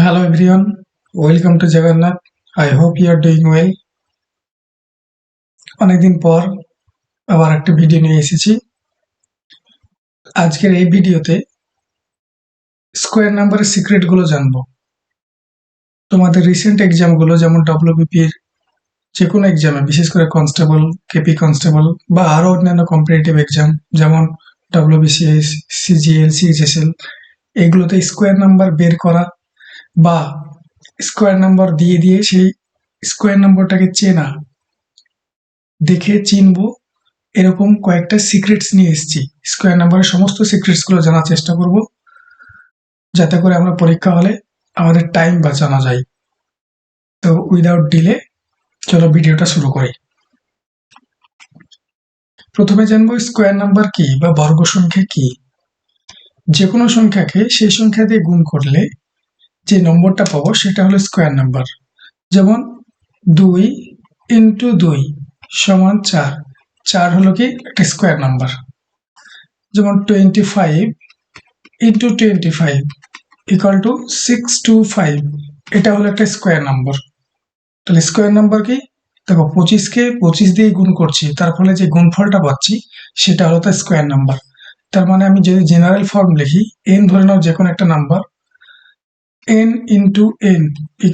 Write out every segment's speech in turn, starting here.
Hello everyone, welcome to Jagannath. I hope you are doing well. অনেকদিন পর আবার একটা ভিডিও নিয়ে এসেছি। আজকের এই ভিডিওতে স্কোয়ার নাম্বারের সিক্রেট গুলো জানবো। তোমাদের রিসেন্ট এক্সাম গুলো যেমন ডব্লিউবিপির যে কোনো এক্সামে, বিশেষ করে কনস্টেবল, কেপি কনস্টেবল বা আরো অন্যান্য কম্পিটিটিভ এক্সাম যেমন ডব্লিউবিসিএস, সিজিএল, সিএইচএসএল, এগুলোতে স্কোয়ার নাম্বার বের করা বা স্কোয়ার নাম্বার দিয়ে সেই স্কোয়ার নাম্বারটাকে চেনা, দেখে চিনবো, এরকম কয়েকটা সিক্রেটস নিয়ে এসেছি। স্কোয়ার নাম্বারের সমস্ত সিক্রেটস গুলো জানার চেষ্টা করব, যাতে করে আমরা পরীক্ষা হলে আমাদের টাইম বাঁচানো যায়। তো উইদাউট ডিলে চলো ভিডিওটা শুরু করি। প্রথমে জানবো স্কোয়ার নাম্বার কি বা বর্গ সংখ্যা কি। যে কোনো সংখ্যাকে সেই সংখ্যা দিয়ে গুণ করলে যে নম্বরটা পাবো সেটা হলো স্কোয়ার নাম্বার। যেমন 2 × 2 = 4, 4 হলো কি একটা স্কোয়ার নাম্বার। যেমন 25 × 25 = 625, এটা হলো একটা স্কোয়ার নাম্বার। তাহলে স্কোয়ার নাম্বার কি? দেখো, 25কে 25 দিয়ে গুণ করছি, তার ফলে যে গুণফলটা পাচ্ছি সেটা হলো তার স্কোয়ার নাম্বার। তার মানে আমি যদি জেনারেল ফর্ম লিখি, n ধরে নাও যে কোনো একটা নাম্বার, n × n =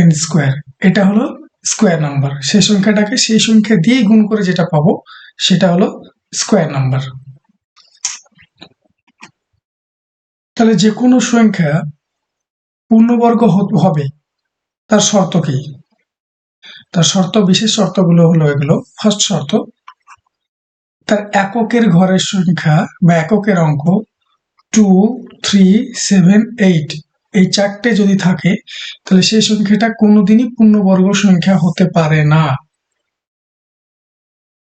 n², এটা হলো স্কোয়ার নাম্বার। সেই সংখ্যাটাকে সেই সংখ্যা দিয়ে গুণ করে যেটা পাবো সেটা হলো স্কোয়ার নাম্বার। তাহলে যে কোনো সংখ্যা পূর্ণবর্গ হবে, তার শর্ত কি? তার শর্ত, বিশেষ শর্তগুলো হলো এগুলো। ফার্স্ট শর্ত, তার এককের ঘরের সংখ্যা বা এককের অঙ্ক 2, 3, 7, 8 এই চারটে যদি থাকে, তাহলে সেই সংখ্যাটা কোনোদিনই পূর্ণবর্গ সংখ্যা হতে পারে না।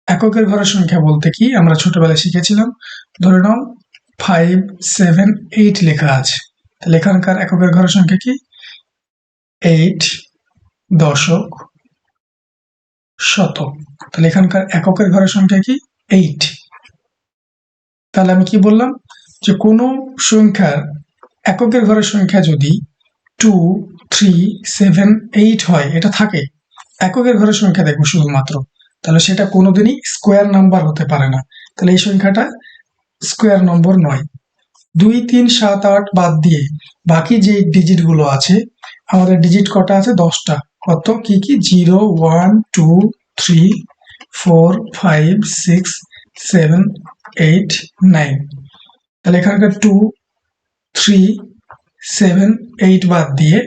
এককের ঘরের সংখ্যা বলতে কি আমরা ছোটবেলায় শিখেছিলাম, ধরে নাও 5, 7, 8 লেখা আছে, তাহলে এখানকার এককের ঘরের সংখ্যা কি? 8, দশক, শতক। তাহলে এখানকার এককের ঘরের সংখ্যা কি? 8। তাহলে আমি কি বললাম, যে কোনো সংখ্যার এককের ঘরের সংখ্যা যদি 2, 3, 7, 8 হয়, এটা থাকে, এককের ঘরের সংখ্যা দেখবো শুধুমাত্র, তাহলে সেটা কোনোদিনই স্কোয়ার নাম্বার হতে পারে না। তাহলে এই সংখ্যাটা স্কোয়ার নম্বর নয়। 2, 3, 7, 8 বাদ দিয়ে বাকি যে ডিজিট গুলো আছে, আমাদের ডিজিট কটা আছে? 10টা। কত কি কি? 0, 1, 2, 3, 4, 5, 6, 7, 8, 9। তাহলে এখানকার 2, 3, 7, 8 বাদ দিয়ে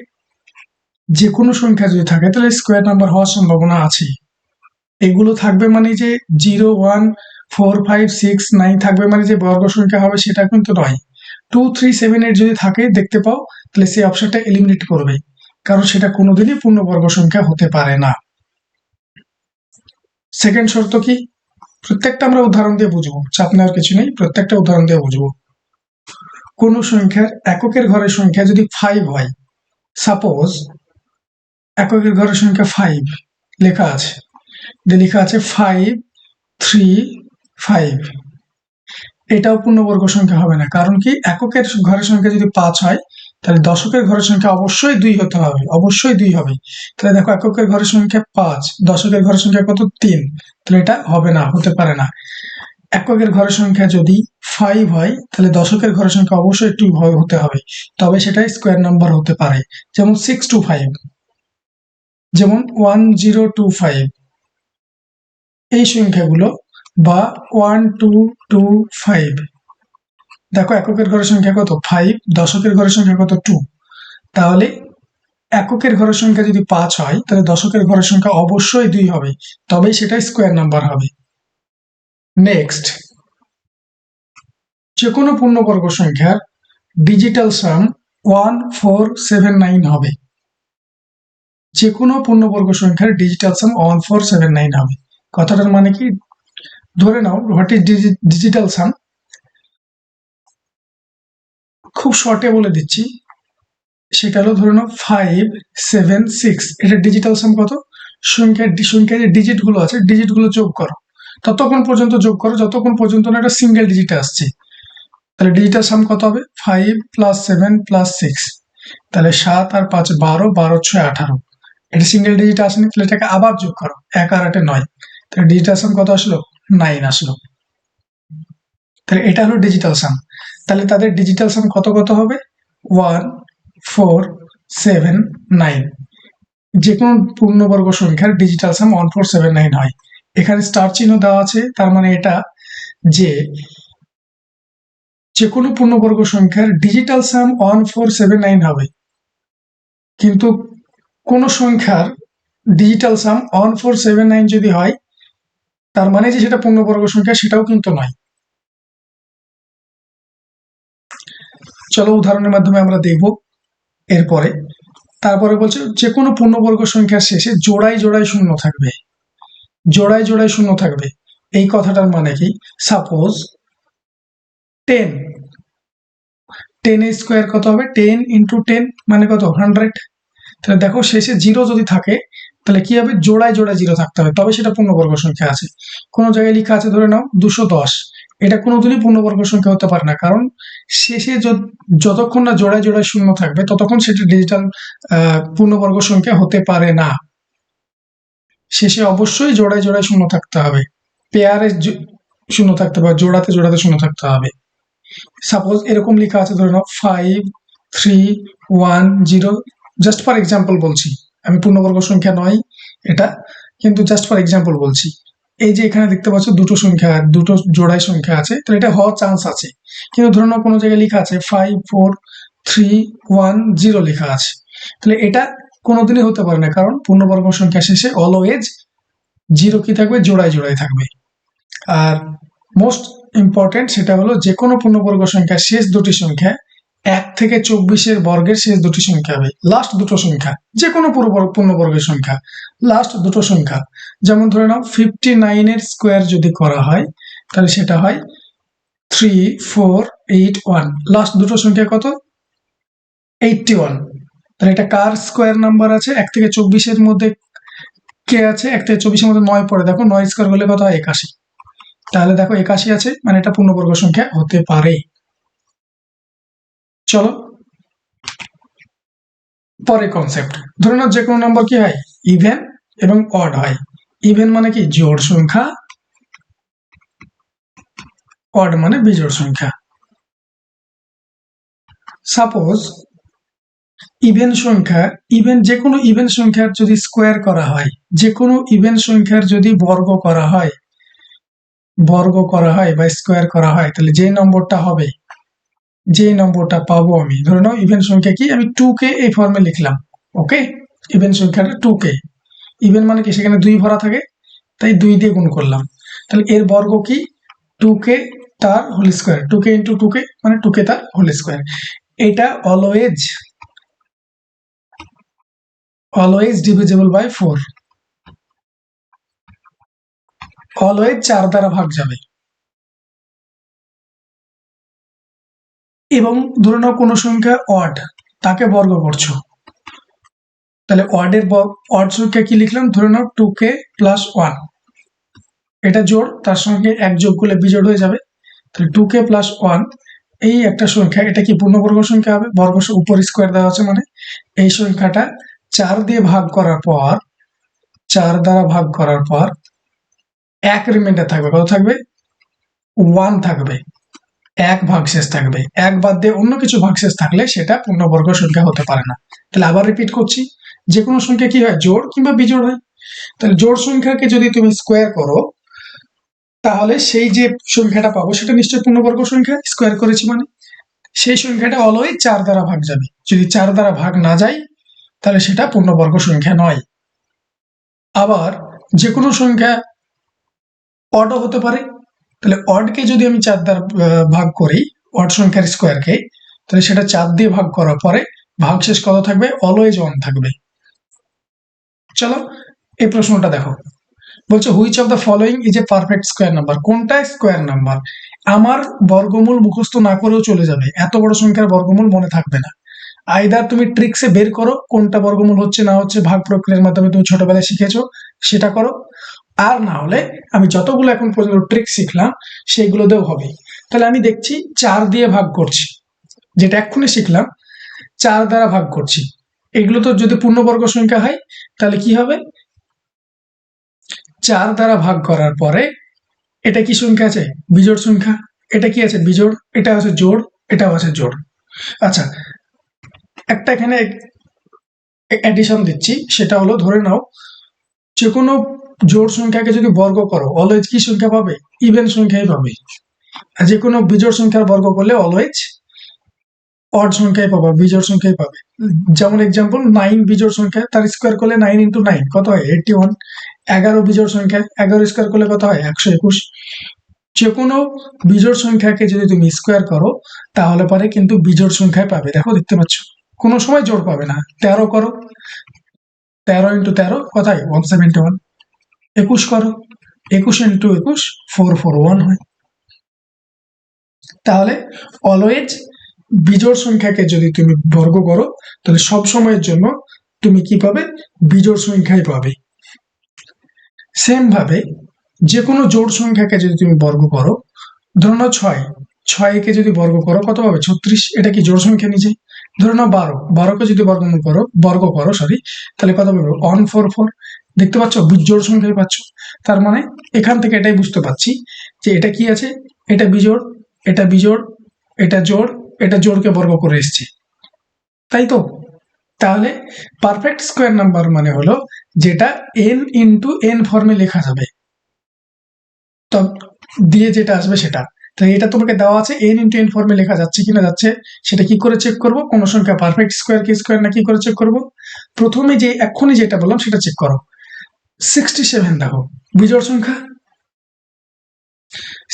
যে কোনো সংখ্যা যদি থাকে তাহলে স্কোয়ার নাম্বার হওয়ার সম্ভাবনা আছে। এগুলো থাকবে মানে যে 0, 1, 4, 5, 6, 9 থাকবে মানে যে বর্গ সংখ্যা হবে সেটা কিন্তু নয়। 2, 3, 7, 8 যদি থাকে দেখতে পাও, তাহলে সেই অপশনটা এলিমিনেট করবে, কারণ সেটা কোনোদিনই পূর্ণবর্গ সংখ্যা হতে পারে না। সেকেন্ড শর্ত কি? প্রত্যেকটা আমরা উদাহরণ দিয়ে বুঝবো, চাপ নেওয়ার কিছু নেই, প্রত্যেকটা উদাহরণ দিয়ে বুঝবো। কোন সংখ্যার এককের ঘরের সংখ্যা যদি 5 হয়, সাপোজ এককের ঘরের সংখ্যা 5 লেখা আছে, লেখা আছে 5, 3, 5, এটাও পূর্ণবর্গ সংখ্যা হবে না। কারণ কি? এককের ঘরের সংখ্যা যদি 5 হয়, তাহলে দশকের ঘরের সংখ্যা অবশ্যই 2 হতে হবে, অবশ্যই 2 হবে। তাহলে দেখো, এককের ঘরের সংখ্যা 5, দশকের ঘরের সংখ্যা কত? 3, তাহলে এটা হবে না, হতে পারে না। এককের ঘরের সংখ্যা যদি 5 হয়, তাহলে দশকের ঘরের সংখ্যা অবশ্যই 2 হতে হবে, তবে সেটা স্কোয়ার নাম্বার হতে পারে। যেমন 625, যেমন 1025, এই সংখ্যাগুলো, বা 1225। দেখো, এককের ঘরের সংখ্যা কত? 5, দশকের ঘরের সংখ্যা কত? 2। তাহলে এককের ঘরের সংখ্যা যদি 5 হয়, তাহলে দশকের ঘরের সংখ্যা অবশ্যই 2 হবে, তবেই সেটা স্কোয়ার নাম্বার হবে। নেক্সট, যে কোনো পূর্ণবর্গ সংখ্যার ডিজিটাল সাম 1479 হবে। যে কোনো পূর্ণবর্গ সংখ্যার ডিজিটাল সাম 1479 হবে। কথাটার মানে কি? ধরে নাও, হোয়াট ইজ ডিজিটাল সাম? খুব শর্টে বলে দিচ্ছি, সেটা হলো ধরে নাও 5, 7, 6, এটা ডিজিটাল সাম কত? সংখ্যার যে ডিজিট গুলো আছে, ডিজিট গুলো যোগ করো, ততক্ষণ পর্যন্ত যোগ করো যতক্ষণ পর্যন্ত না এটা সিঙ্গেল ডিজিট আসছে। তাহলে ডিজিটাল সাম কত হবে? 5 + 7 + 6। তাহলে 7 আর 5 12, 12 6 18। এটা সিঙ্গেল ডিজিট আসেনি, তাহলে এটাকে আবার যোগ করো, 1 আর 8 9, তাহলে ডিজিটাল সাম কত আসলো? 9 আসলো। তাহলে এটা হলো ডিজিটাল সাম। তাহলে তাদের ডিজিটাল সাম কত কত হবে? 1 4 7 9। যে কোনো পূর্ণবর্গ সংখ্যার ডিজিটাল সাম 1479 হয়। এখানে স্টার চিহ্ন দেওয়া আছে, তার মানে এটা যে যে কোনো পূর্ণবর্গ সংখ্যার ডিজিটাল সাম 1479 হবে, কিন্তু কোন সংখ্যার ডিজিটাল সাম 1479 যদি হয়, তার মানে যে সেটা পূর্ণবর্গ সংখ্যা সেটাও কিন্তু নয়। চলো উদাহরণের মাধ্যমে আমরা দেখব এরপরে। তারপরে বলছে যে কোনো পূর্ণবর্গ সংখ্যার শেষে জোড়ায় জোড়ায় শূন্য থাকবে। জোড়ায় জোড়ায় শূন্য থাকবে এই কথাটার মানে কি? সাপোজ 10, 10 এর স্কোয়ার কত হবে? 10 ইন্টু 10 মানে কত? 100। তাহলে দেখো শেষে জিরো যদি থাকে তাহলে কি হবে? জোড়ায় জোড়ায় জিরো থাকতে হবে, তবে সেটা পূর্ণবর্গ সংখ্যা আছে। কোনো জায়গায় লেখা আছে ধরে নাও 210, এটা কোনোদিনই পূর্ণবর্গ সংখ্যা হতে পারে না, কারণ শেষে যতক্ষণ না জোড়ায় জোড়ায় শূন্য থাকবে ততক্ষণ সেটা ডিজিটাল পূর্ণবর্গ সংখ্যা হতে পারে না। শেষে অবশ্যই জোড়ায় জোড়ায় শূন্য থাকতে হবে, পেয়ারে শূন্য থাকতে হবে, জোড়াতে জোড়াতে শূন্য থাকতে হবে। সাপোজ এরকম লেখা আছে ধরে নাও 5 3 1 0, জাস্ট ফর এক্সাম্পল বলছি, আমি পূর্ণবর্গ সংখ্যা নয় এটা, কিন্তু জাস্ট ফর এক্সাম্পল বলছি। এই যে এখানে দেখতে পাচ্ছ দুটো সংখ্যা, দুটো জোড়ায় সংখ্যা আছে, তো এটা হওয়ার চান্স আছে। কিন্তু ধরে নাও কোনো জায়গায় লেখা আছে 5 4 3 1 0 লেখা আছে, তাহলে এটা কোনোদিনই হতে পারে না, কারণ পূর্ণবর্গ সংখ্যা শেষে অলওয়েজ জিরো কি থাকবে? জোড়ায় জোড়ায় থাকবে। আর মোস্ট ইম্পর্টেন্ট সেটা হলো যে কোনো পূর্ণবর্গ সংখ্যা শেষ দুটি সংখ্যা 1 থেকে 24 বর্গের শেষ দুটি সংখ্যা হবে, লাস্ট দুটো সংখ্যা। যে কোনো পূর্ণবর্গের সংখ্যা লাস্ট দুটো সংখ্যা, যেমন ধরে নাও 59 এর স্কোয়ার যদি করা হয় তাহলে সেটা হয় 3481, লাস্ট দুটো সংখ্যা কত? 81। তাহলে এটা কার স্কোয়ার নাম্বার আছে? 1 থেকে 24 মধ্যে কে আছে? 1 থেকে 24 মধ্যে 9 পড়ে, দেখো 9 স্কোয়ার করলে কত হয়? 81। তাহলে দেখো 81 আছে, মানে এটা পূর্ণবর্গ সংখ্যা হতে পারে। চলো পরে কনসেপ্ট। ধরে নাও যে কোনো নম্বর কি হয়? ইভেন এবং অড হয়। ইভেন মানে কি? জোড় সংখ্যা, অড মানে বিজোড় সংখ্যা। সাপোজ ইভেন সংখ্যা, যে কোনো ইভেন সংখ্যার যদি স্কোয়ার করা হয়, যে কোনো ইভেন সংখ্যার যদি বর্গ করা হয় বা স্কোয়ার করা হয়, তাহলে যে নম্বরটা হবে, যে নম্বরটা পাবো আমি, ধরে নাও ইভেন সংখ্যা কি? আমি 2কে এই ফর্মে লিখলাম, ওকে? ইভেন সংখ্যাটা 2কে, ইভেন মানে কি? সেখানে 2 ভরা থাকে, তাই 2 দিয়ে গুণ করলাম, তাহলে এর বর্গ কি? 2কে তার হোল স্কোয়ার, 2কে ইন্টু 2কে মানে 2কে তার হোল স্কোয়ার। এটা অলওয়েজ ডিভিজিবল বাই 4, অলওয়েজ 4 দ্বারা ভাগ যাবে। এবং ধরে নাও কোনো সংখ্যা অড, তাকে বর্গ করছো, তাহলে অড সংখ্যা কি লিখলাম? ধরে নাও 2k প্লাস 1, এটা জোড়, তার সঙ্গে 1 যোগ করলে বিজোড় হয়ে যাবে, তাহলে 2k প্লাস 1 এই একটা সংখ্যা, এটা কি পূর্ণবর্গ সংখ্যা হবে? বর্গ উপর স্কোয়ার দেওয়া আছে মানে এই সংখ্যাটা 4 দিয়ে ভাগ করার পর, 4 দ্বারা ভাগ করার পর 1 রিমাইন্ডার থাকবে, কত থাকবে? 1 থাকবে, 1 ভাগশেষ থাকবে। 1 বাদ দিয়ে অন্য কিছু ভাগশেষ থাকলে সেটা পূর্ণবর্গ সংখ্যা হতে পারে না। তাহলে আবার রিপিট করছি, যে কোনো সংখ্যা কি হয়? জোড় কিংবা বিজোড় হয়। তাহলে জোড় সংখ্যাকে যদি তুমি স্কোয়ার করো তাহলে সেই যে সংখ্যাটা পাবো সেটা নিশ্চয়ই পূর্ণবর্গ সংখ্যা, স্কোয়ার করেছি মানে সেই সংখ্যাটা অলওয়েজ 4 দ্বারা ভাগ যাবে। যদি 4 দ্বারা ভাগ না যায় তাহলে সেটা পূর্ণবর্গ সংখ্যা নয়। আবার যে কোনো সংখ্যা অডও হতে পারে, তাহলে অডকে যদি আমি 4 দ্বারা ভাগ করি, অড সংখ্যার স্কোয়ারকে, তাহলে সেটা 4 দিয়ে ভাগ করার পরে ভাগশেষ কত থাকবে? অলওয়েজ 1 থাকবে। চলো এই প্রশ্নটা দেখো, বলছে which of the following is a perfect square number? কোনটা স্কোয়ার নাম্বার? আমার বর্গমূল মুখস্থ না করেও চলে যাবে, এত বড় সংখ্যার বর্গমূল মনে থাকবে না। আইদার তুমি ট্রিক্সে বের করো কোনটা বর্গমূল হচ্ছে না হচ্ছে, ভাগ প্রক্রিয়ার মাধ্যমে তুমি ছোটবেলায় শিখেছো সেটা করো, আর না হলে আমি যতগুলো এখন পর্যন্ত ট্রিক শিখলাম সেইগুলো দিয়েও হবে। তাহলে আমি দেখছি 4 দিয়ে ভাগ করছি, যেটা এক্ষুনি শিখলাম, 4 দ্বারা ভাগ করছি, এগুলো তো যদি পূর্ণবর্গ সংখ্যা হয় তাহলে কি হবে, 4 দ্বারা ভাগ করার পরে এটা কি সংখ্যা আছে, বিজোড় সংখ্যা, এটা কি আছে বিজোড়, এটা আছে জোড়, এটাও আছে জোড়। আচ্ছা, একটা এখানে অ্যাডিশন দিচ্ছি, সেটা হলো ধরে নাও যে কোনো জোড় সংখ্যাকে যদি বর্গ করো অলওয়েজ কি সংখ্যা পাবে, ইভেন সংখ্যাই পাবে। আর যে কোনো বিজোড় সংখ্যার বর্গ করলে অলওয়েজ অড সংখ্যাই পাবে, বিজোড় সংখ্যাই পাবে। যেমন এক্সাম্পল 9 বিজোড় সংখ্যা, তার স্কোয়ার করলে 9 ইন্টু 9 কত হয় 81। 11 বিজোড় সংখ্যা, 11 স্কোয়ার করলে কত হয় 121। যে কোনো বিজোড় সংখ্যাকে যদি তুমি স্কোয়ার করো তাহলে পরে কিন্তু বিজোড় সংখ্যায় পাবে। দেখো দেখতে পাচ্ছ, কোনো সময় জোড় পাবে না। 13 করো, 13 ইন্টু 13 কোথায় 171। 21 করো, 21 ইন্টু 21 441 হয়। তাহলে অলওয়েজ বিজোড় সংখ্যাকে যদি তুমি বর্গ করো তাহলে সব সময়ের জন্য তুমি কি পাবে, বিজোড় সংখ্যাই পাবে। সেম ভাবে যে কোনো জোড় সংখ্যাকে যদি তুমি বর্গ করো, ধরো না 6 কে যদি বর্গ করো কত পাবে 36, এটা কি জোড় সংখ্যা নিজে। ধরো না 12 কে যদি বর্গ করো তাহলে কত পাবে 144। দেখতে পাচ্ছ বিজোড় সংখ্যাই পাচ্ছ। তার মানে এখান থেকে এটাই বুঝতে পারছি যে এটা কি আছে, এটা বিজোড়, এটা বিজোড়, এটা জোড়, এটা জোড়কে বর্গ করে এসছে, তাই তো। তাহলে পারফেক্ট স্কোয়ার নাম্বার মানে হলো যেটা n ইন্টু n ফর্মে লেখা যাবে, তো দিয়ে যেটা আসবে সেটা। তো এটা তোমাকে দেওয়া আছে n ইন্টু n ফর্মে লেখা যাচ্ছে কিনা যাচ্ছে, সেটা কি করে চেক করব, কোন সংখ্যা পারফেক্ট স্কোয়ার কি স্কোয়ার না কি করে চেক করব। প্রথমে যে এক্ষুনি যেটা বললাম সেটা চেক করো। 67 দেখো বিজোড় সংখ্যা,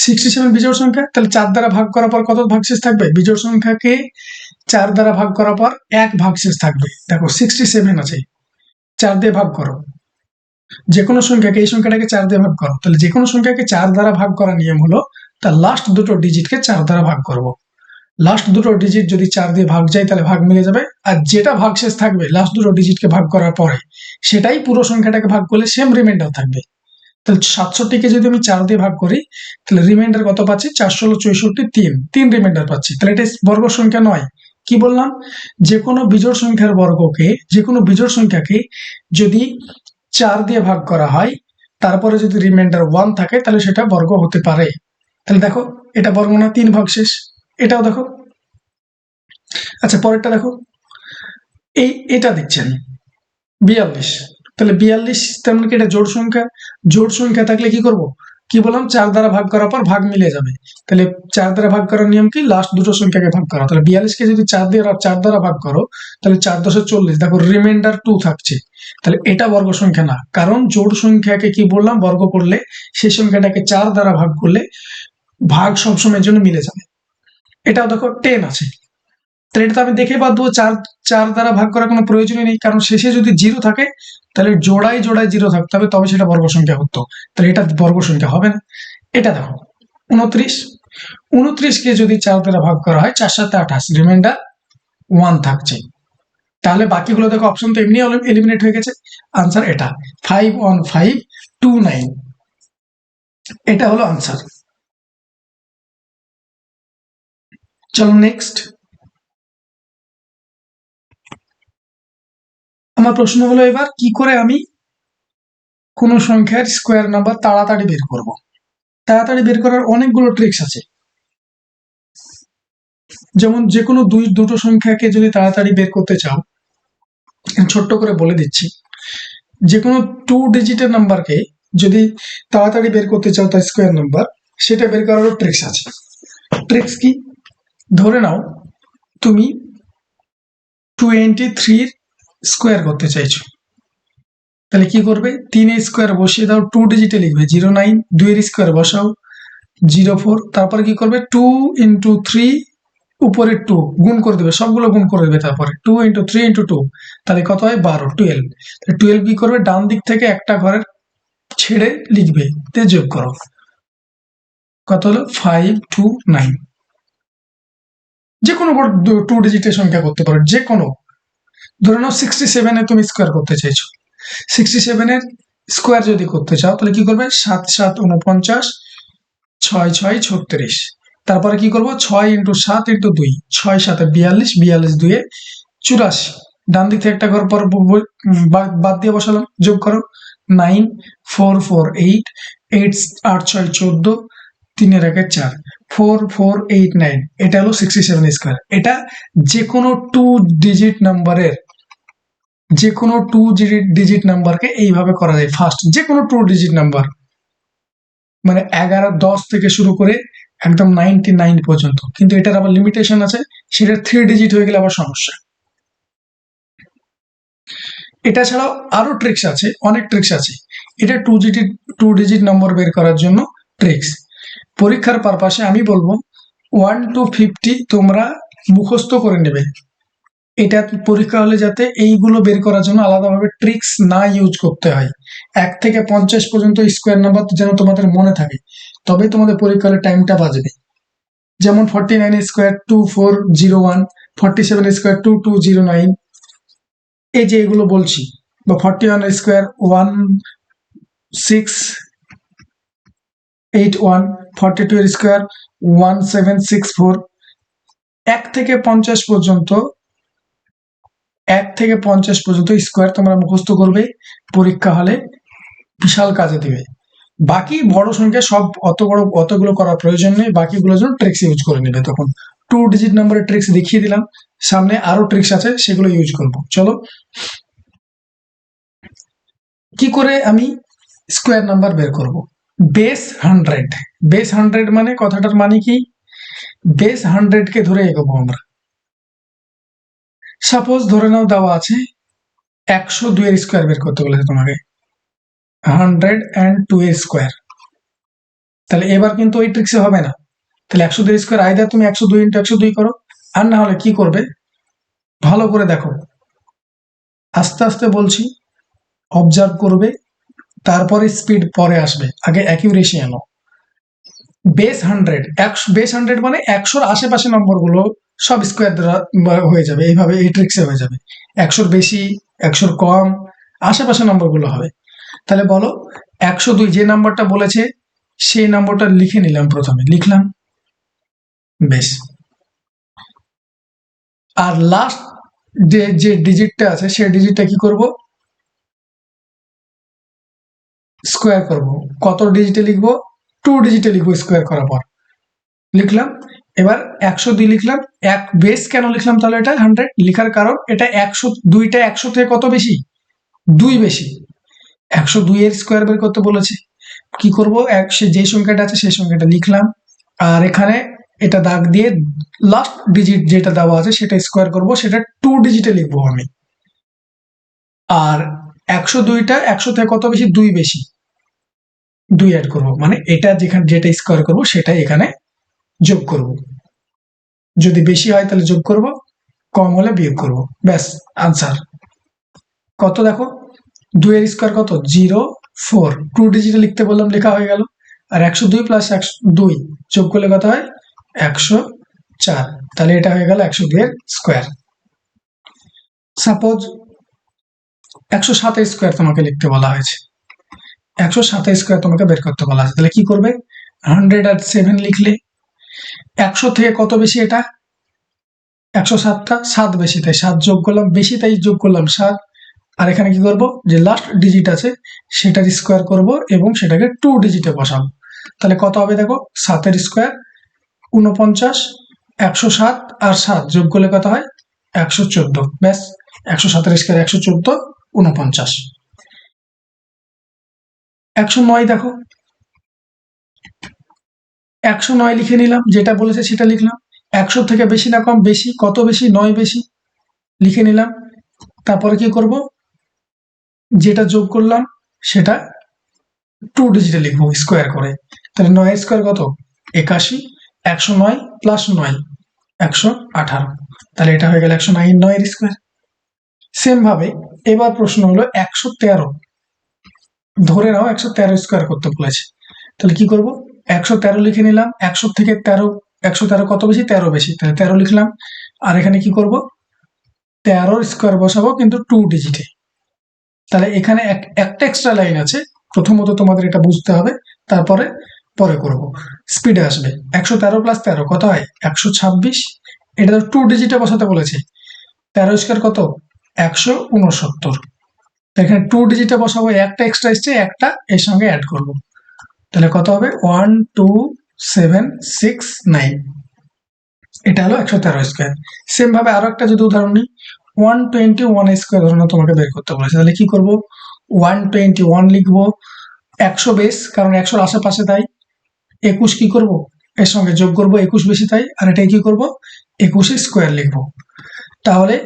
67 বিজোড় সংখ্যা, তাহলে 4 দ্বারা ভাগ করার পর কত ভাগশেষ থাকবে, বিজোড় সংখ্যাকে 4 দ্বারা ভাগ করার পর 1 ভাগশেষ থাকবে। দেখো 67 আছে, 4 দিয়ে ভাগ করো, যে কোনো সংখ্যাকে, এই সংখ্যাটাকে 4 দিয়ে ভাগ করো, তাহলে যে কোনো সংখ্যাকে 4 দ্বারা ভাগ করার নিয়ম হলো তার লাস্ট দুটো ডিজিটকে 4 দ্বারা ভাগ করব। লাস্ট দুটো ডিজিট যদি 4 দিয়ে ভাগ যায় তাহলে ভাগ মিলে যাবে, আর যেটা ভাগশেষ থাকবে লাস্ট দুটো ডিজিটকে ভাগ করার পরে সেটাই পুরো সংখ্যাটাকে ভাগ করলে সেম রিমাইন্ডার থাকবে। তাহলে 67কে যদি আমি 4 দিয়ে ভাগ করি তাহলে রিমাইন্ডার কত পাচ্ছি, 464 3 রিমাইন্ডার পাচ্ছি। তাহলে এটা বর্গ সংখ্যা নয়। কি বললাম, যে কোনো বিজোড় সংখ্যার বর্গকে, যে কোনো বিজোড় সংখ্যাকে যদি 4 দিয়ে ভাগ করা হয় তারপরে যদি রিমাইন্ডার 1 থাকে তাহলে সেটা বর্গ হতে পারে। তাহলে দেখো এটা বর্গ না, 3 ভাগশেষ। এটাও দেখো। আচ্ছা পরেরটা দেখো, এটা দেখছেন 42, তাহলে 42 তেমন কি এটা জোড় সংখ্যা, জোড় সংখ্যা থাকলে কি করব, কি বললাম 4 দ্বারা ভাগ করার পর ভাগ মিলে যাবে। তাহলে 4 দ্বারা ভাগ করার নিয়ম কি, লাস্ট দুটো সংখ্যাকে ভাগ করা। তাহলে 42 কে যদি 4 দ্বারা ভাগ করো তাহলে 4 × 10 = 40, দেখো রিমাইন্ডার 2 থাকছে। তাহলে এটা বর্গ সংখ্যা না, কারণ জোড় সংখ্যাকে কি বললাম বর্গ করলে সেই সংখ্যাটাকে 4 দ্বারা ভাগ করলে ভাগ সবসময়ের জন্য মিলে যাবে। এটাও দেখো 10 আছে, তাহলে এটা তো আমি দেখে বাদ দেবো, 4 দ্বারা ভাগ করার কোনো প্রয়োজনই নেই, কারণ শেষে যদি 0 থাকে তাহলে জোড়ায় জোড়ায় 0 থাকতে হবে, তবে সেটা বর্গ সংখ্যা হতো। তাহলে এটা বর্গ সংখ্যা হবে না। এটা দেখো 29, 29 কে যদি 4 দ্বারা ভাগ করা হয় 4 × 7 = 28, রিমাইন্ডার 1 থাকছে। তাহলে বাকিগুলো দেখো অপশন তো এমনি এলিমিনেট হয়ে গেছে। আনসার এটা 51529, এটা হলো আনসার। চলো নেক্সট। আমার প্রশ্ন হলো এবার কি করে আমি কোন সংখ্যার স্কোয়ার নাম্বার তাড়াতাড়ি বের করব। তাড়াতাড়ি বের করার অনেকগুলো ট্রিক্স আছে। যেমন যে কোনো দুটো সংখ্যাকে যদি তাড়াতাড়ি বের করতে চাও, ছোট্ট করে বলে দিচ্ছি, যে কোনো 2 ডিজিটের নাম্বারকে যদি তাড়াতাড়ি বের করতে চাও তার স্কোয়ার নাম্বার, সেটা বের করারও ট্রিক্স আছে। ট্রিক্স কি, ধরে নাও তুমি 23 স্কোয়ার করতে চাইছো, তাহলে কি করবে, 3 এর স্কোয়ার বসিয়ে দাও, 2 ডিজিটে লিখবে 09, 2 এর স্কোয়ার বসাও 04, তারপরে কি করবে 2 × 3 উপরে 2 গুণ করে দেবে, সবগুলো গুণ করে দেবে, তারপরে 2 × 3 × 2, তাহলে কত হয় 12, 12। 12 কি করবে, ডান দিক থেকে একটা ঘরের ছেড়ে লিখবে, তে যোগ করো, কত হলো 529। যে কোনো 2 ডিজিটের সংখ্যা করতে পারো, যে কোনো। ধরে নাও 67 এ তুমি স্কোয়ার করতে চাইছো, 67 এর স্কোয়ার যদি করতে চাও তাহলে কি করবে, 7 × 7 = 49, 6 × 6 = 36, তারপরে কি করব 6 × 7 × 2, 6 × 7 = 42, 42 × 2 = 84, ডান দিক থেকে একটা ঘর পর বাদ দিয়ে বসালাম, যোগ করো 9 4 4 8 8 8 6 14 3 এর 1 4 4 4 8 9, এটা হলো 67 স্কোয়ার। এটা যে কোনো টু ডিজিট নাম্বারকে এইভাবে করা যায়। ফার্স্ট যে কোনো টু ডিজিট নাম্বার, মানে 11 10 থেকে শুরু করে একদম 99 পর্যন্ত। কিন্তু এটার আবার লিমিটেশন আছে, সেটা 3 ডিজিট হয়ে গেলে আবার সমস্যা। এটা ছাড়াও আরো ট্রিক্স আছে, অনেক ট্রিক্স আছে। এটা টু ডিজিট নম্বর বের করার জন্য ট্রিক্স। পরীক্ষার পারপাসে আমি বলবো 1 to 50 তোমরা মুখস্থ করে নেবে। এটা পরীক্ষা হলে যাতে এইগুলো বের করার জন্য আলাদাভাবে ট্রিক্স না ইউজ করতে হয়। 1 থেকে 50 পর্যন্ত স্কোয়ার নাম্বার যেন তোমাদের মনে থাকে, তবে তোমাদের পরীক্ষা হলে টাইমটা বাঁচবে। যেমন 49 স্কোয়ার 2401, 47 স্কোয়ার 2209, এই যে এগুলো বলছি, বা 41 স্কোয়ার 1681, 42 স্কোয়ার 1764। 1 থেকে 50 পর্যন্ত স্কোয়ার তোমরা মুখস্থ করবে, পরীক্ষা হলে বিশাল কাজে দিবে। বাকি বড় সংখ্যা সব অতগুলো করার প্রয়োজন নেই, বাকিগুলোর জন্য ট্রিক্স ইউজ করে নেবে। তখন টু ডিজিট নাম্বারের ট্রিক্স দেখিয়ে দিলাম, সামনে আরো ট্রিক্স আছে, সেগুলো ইউজ করব। চলো, কি করে আমি স্কোয়ার নাম্বার বের করব? বেস 100 মানে কথাটার মানে কি? বেস 100 কে ধরে এগোবো আমরা। সাপোজ ধরে নাও দেওয়া আছে 102 এর স্কোয়ার বের করতে বলেছে তোমাকে, 102 এর স্কোয়ার। তাহলে এবার কিন্তু ওই ট্রিক্সে হবে না। তাহলে 102 এর স্কোয়ার আইদার তুমি 102 ইন্টু 102 করো, আর না হলে কি করবে, ভালো করে দেখো, আস্তে আস্তে বলছি, অবজার্ভ করবে, তারপরে স্পিড পরে আসবে, আগে অ্যাকিউরেসি আনো। বেস 100 মানে 100-র আশেপাশে নম্বরগুলো সব স্কোয়ার দ্বারা হয়ে যাবে, এইভাবে এই ট্রিক্সে হয়ে যাবে। 100-র বেশি, 100-র কম, আশেপাশে নম্বরগুলো হবে। তাহলে বলো 102 যে নাম্বারটা বলেছে সেই নাম্বারটা লিখে নিলাম, প্রথমে লিখলাম, বেশ। আর লাস্ট যে ডিজিটটা আছে সেই ডিজিটটা কি করব, স্কোয়ার করব। কত ডিজিটে লিখবো? 2 ডিজিটে লিখবো স্কোয়ার করার পর। লিখলাম, এবার 102 লিখলাম। এক বেস কেন লিখলাম তাহলে? এটা 100 লিখার কারণ, এটা 102টা 100 থেকে কত বেশি? 2 বেশি। 102 এর স্কোয়ার বের করতে বলেছে, কি করব, যে সংখ্যাটা আছে সেই সংখ্যাটা লিখলাম, আর এখানে এটা দাগ দিয়ে লাস্ট ডিজিট যেটা দেওয়া আছে সেটা স্কোয়ার করব, সেটা 2 ডিজিটে লিখবো আমি। আর 102টা 100 থেকে কত বেশি? 2 বেশি, 2 অ্যাড করব, মানে এটা যেটা স্কোয়ার করব সেটাই এখানে যোগ করব। যদি বেশি হয় তাহলে যোগ করব, কম হলে বিয়োগ করব, ব্যাস আনসার। কত দেখো, 2 এর স্কোয়ার কত? 04। 2 ডিজিটে লিখতে বললাম, লেখা হয়ে গেল। আর 102 প্লাস 102 যোগ করলে কত হয়? 104। তাহলে এটা হয়ে গেল 102 এর স্কোয়ার। সাপোজ 107 এর স্কোয়ার তোমাকে লিখতে বলা হয়েছে, 107 এর স্কোয়ার তোমাকে বের করতে বলা আছে, তাহলে কি করবে? 107 লিখলে, 100 থেকে কত বেশি এটা? 107টা 7 বেশি, তাই 7 যোগ করলাম, বেশি তাই যোগ করলাম 7। আর এখানে কি করব, যে লাস্ট ডিজিট আছে সেটার স্কোয়ার করব এবং সেটাকে 2 ডিজিটে বসাবো। তাহলে কত হবে দেখো, 7 এর স্কোয়ার 49, 107 আর 7 যোগ করলে কত হয়? 114। ব্যাস, 107 এর স্কোয়ার 114, 49। 109 দেখো, 109 লিখে নিলাম, যেটা বলেছে সেটা লিখলাম। 100 থেকে বেশি না কম? বেশি। কত বেশি? 9 বেশি, লিখে নিলাম। তারপরে কি করব, যেটা যোগ করলাম সেটা 2 ডিজিটে লিখবো স্কোয়ার করে। তাহলে 9 স্কোয়ার কত? 81। 109 প্লাস 9 118। তাহলে এটা হয়ে গেল 109 এর স্কোয়ার। সেম ভাবে এবার প্রশ্ন হলো 113। ধরে নাও 113 স্কোয়ার করতে বলেছে, তাহলে কি করব, 113 লিখে নিলাম। 100 থেকে 113 কত বেশি? 13 বেশি, তাহলে 13 লিখলাম। আর এখানে কি করব, 13 স্কোয়ার বসাবো, কিন্তু 2 ডিজিটে। তাহলে এখানে একটা এক্সট্রা লাইন আছে, প্রথমত তোমাদের এটা বুঝতে হবে, তারপরে পরে করব, স্পিডে আসবে। 113 প্লাস 13 কত হয়? 126। এটা তো 2 ডিজিটে বসাতে বলেছে, 13 স্কোয়ার কত? 169। এখানে 2 ডিজিটে বসাবো, একটা এক্সট্রা এসছে, একটা এর সঙ্গে অ্যাড করব। তাহলে কত হবে? 12769। এটা হলো 113 স্কোয়ার। সেম ভাবে আরো একটা যদি উদাহরণ নিই, 121 স্কোয়ার ধরনের তোমাকে বের করতে বলেছে, তাহলে কি করব? 121 লিখবো, 100 বেস, কারণ 100 আশেপাশে তাই। 21 কি করব? এর সঙ্গে যোগ করব, 21 বেশি তাই। আর এটাই কি করব? 21 স্কোয়ার লিখবো। তাহলে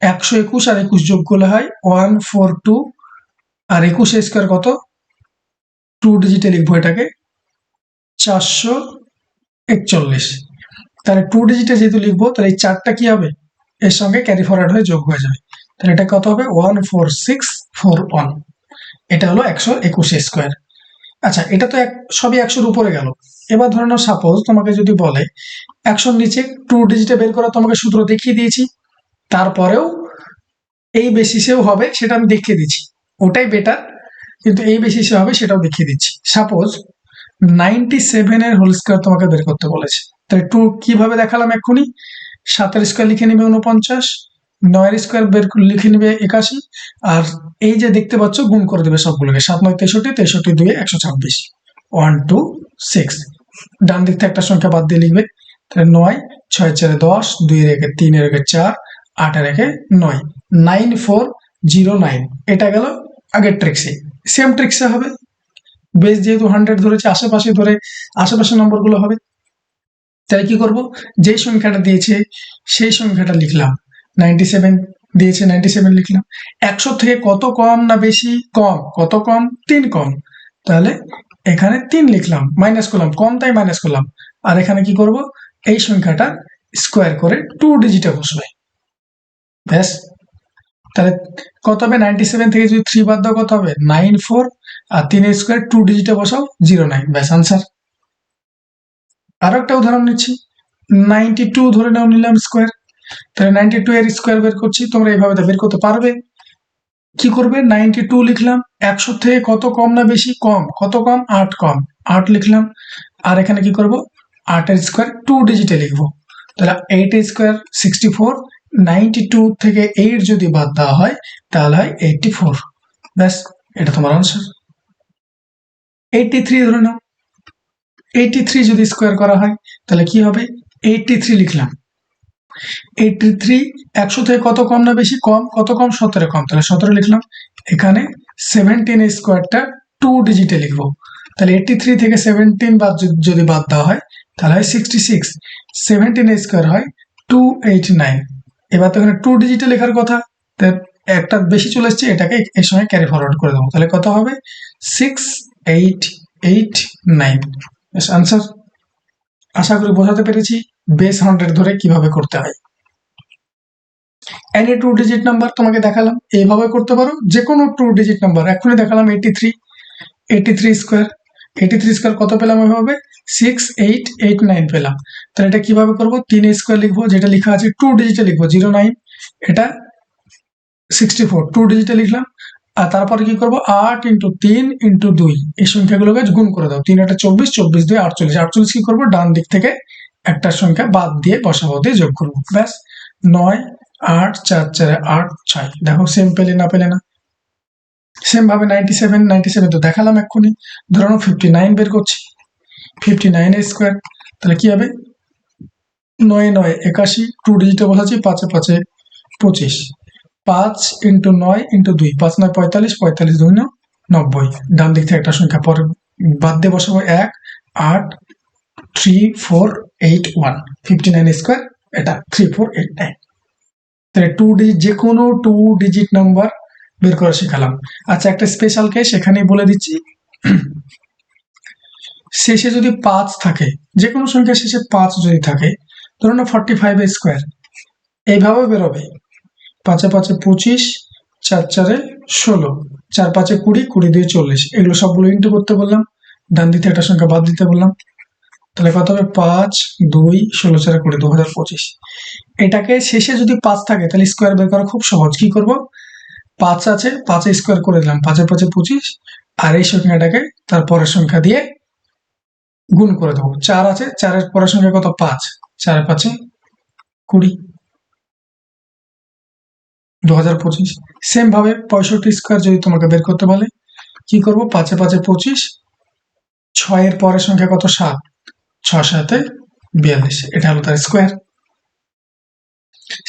121 আর 21 যোগ করলে হয় 142, আর 21 স্কোয়ার কত? 2 ডিজিটে লিখবো এটাকে, 441। তাহলে 2 ডিজিটে যেহেতু লিখবো, তাহলে এই 4টা কি হবে? এর সঙ্গে ক্যারি ফরওয়ার্ড হয়ে যোগ হয়ে যাবে। তাহলে এটা কত হবে? 14641। এটা হলো 121 স্কোয়ার। আচ্ছা, এটা তো সবই 100-র উপরে গেল। এবার ধরে নাও সাপোজ তোমাকে যদি বলে 100-র নিচে 2 ডিজিটে বের করা, তোমাকে সূত্র দেখিয়ে দিয়েছি, তারপরেও এই বেসিসেও হবে সেটা আমি দেখিয়ে দিচ্ছি, ওটাই বেটার, কিন্তু এই বেসিসে হবে সেটাও দেখিয়ে দিচ্ছি। সাপোজ 97 এর হোল স্কোয়ার তোমাকে বের করতে বলেছে, তাহলে 2 কিভাবে দেখালাম এক্ষুনি? 7-এর স্কোয়ার লিখে নিবে 49, 9-এর স্কোয়ার লিখে নিবে 81, আর এই যে দেখতে পাচ্ছ গুণ করে দেবে সবগুলোকে, 7 9 63, 63 2 126, 126। ডান দিক থেকে একটা সংখ্যা বাদ দিয়ে লিখবে, তাহলে 9, 6 4 10, 2 রেখে 3 রেখে 4, 8 রেখে 9, 9409। এটা গেল আগের ট্রিক্সে। সেম ট্রিক্সে হবে, বেস যেহেতু 100 ধরেছে, আশেপাশে ধরে আশেপাশে নম্বরগুলো হবে। তাই কি করব? যেই সংখ্যাটা দিয়েছে সেই সংখ্যাটা লিখলাম, 97 দিয়েছে, 97 লিখলাম। 100 থেকে কত কম না বেশি? কম। কত কম? 3 কম। তাহলে এখানে 3 লিখলাম, মাইনাস করলাম, কম তাই মাইনাস করলাম। আর এখানে কি করব? এই সংখ্যাটা স্কোয়ার করে 2 ডিজিটে বসবে, ব্যাস। তাহলে কত হবে? 97 থেকে যদি 3 বাদ দাও কত হবে? 94, আর 3 এর স্কোয়ার 2 ডিজিটে বসাও 09, ব্যাস আনসার। আরো একটা উদাহরণ নিচ্ছি, 92 ধরে নাও নিলাম স্কোয়ার, তাহলে 92 এর স্কোয়ার বের করছি, তোমরা এইভাবে বের করতে পারবে। কি করবে? 92 লিখলাম, 100 থেকে কত কম না বেশি? কম। কত কম? 8 কম, 8 লিখলাম। আর এখানে কি করব? 8 এর স্কোয়ার 2 ডিজিটে লিখবো, তাহলে 8 এর স্কোয়ার 64, 92 থেকে 8 যদি বাদ দেওয়া হয় তাহলে হয় 84, ব্যাস, এটা তোমার আনসার। 83 ধরে নাও, 83 যদি স্কোয়ার করা হয় তাহলে কি হবে? 83 লিখলাম, 83, 100 থেকে কত কম না বেশি? কম। কত কম? 17 কম, তাহলে 17 লিখলাম। এখানে 17 এর স্কোয়ারটা 2 ডিজিটে লিখবো, তাহলে 83 থেকে 17 যদি বাদ দেওয়া হয় তাহলে হয় 66, 17 এর স্কোয়ার হয় 289। এবার তো এখানে 2 ডিজিটে লেখার কথা, একটা বেশি চলে এসছে, এটাকে এর সঙ্গে ক্যারি ফরওয়ার্ড করে দেবো, তাহলে কত হবে? 6889, আনসার। আশা করি বোঝাতে পেরেছি বেস 100 ধরে কিভাবে করতে হয়। এনি 2 ডিজিট নাম্বার তোমাকে দেখালাম, এইভাবে করতে পারো যে কোনো 2 ডিজিট নাম্বার। এখনই দেখালাম 83, 83 স্কোয়ার, 83 স্কোয়ার কত পেলাম? ওইভাবে 6889 পেলাম। তাহলে এটা কিভাবে করব? 3 স্কোয়ার লিখবো, যেটা লেখা আছে 2 ডিজিটে লিখবো, 09, এটা 64 2 ডিজিটে লিখলাম। আর তারপরে কি করব? 8 ইন্টু 3 ইন্টু 2, এই সংখ্যাগুলোকে গুণ করে দাও, 3 এটা 24, 24 2 48, 48 কি করবো? ডান দিক থেকে একটা সংখ্যা বাদ দিয়ে বসাবো দিয়ে যোগ করবো, ব্যাস। 9 8 4 4 8 6, দেখো সেম পেলে না পেলে না? সেম ভাবে 97 তো দেখালাম এক্ষুনি। ধরো 59 বের করছি, 59 এর স্কোয়ার, তাহলে কি হবে? 9 9 81, 2 ডিজিটে বসাচ্ছি, 5 5 25, 5 ইন্টু 9 ইন্টু 2, 5 9 45, 45 2 90। ডান দিক থেকে একটা সংখ্যা পরে বাদ দিয়ে বসাবো 1 8 3 4 8 1, 59 স্কোয়ার, এটা 3489। তাহলে 2 ডিজিট, যে কোনো 2 ডিজিট নাম্বার বের করা শেখালাম। আচ্ছা, একটা স্পেশাল কেস এখানেই বলে দিচ্ছি, শেষে যদি 5 থাকে, যে কোনো সংখ্যা শেষে 5 যদি থাকে, ধরুন 45 এর স্কোয়ার, এইভাবে বেরোবে, 5 5 25, 4 4 16, 4 5 20, 20 2 40, এগুলো সবগুলো ইন্টু করতে বললাম, ডান দিকে একটা সংখ্যা বাদ দিতে বললাম, তাহলে কত হবে? 5 2 16 4 20, 2025। এটাকে শেষে যদি 5 থাকে তাহলে স্কোয়ার বের করা খুব সহজ। কি করব? 5 আছে, 5 স্কোয়ার করে দিলাম, 5 5 25, আর এই সংখ্যাটাকে তার পরের সংখ্যা দিয়ে গুণ করে দেবো। 4 আছে, 4 এর পরের সংখ্যা কত? 5, 4 5 20। 2025। সেম ভাবে 65 স্কোয়ার যদি তোমাকে বের করতে বলে কি করব, 5 এ 5 25, 6 এর পরের সংখ্যা কত, 7, 6 7 42, এটা হলো তার স্কোয়ার।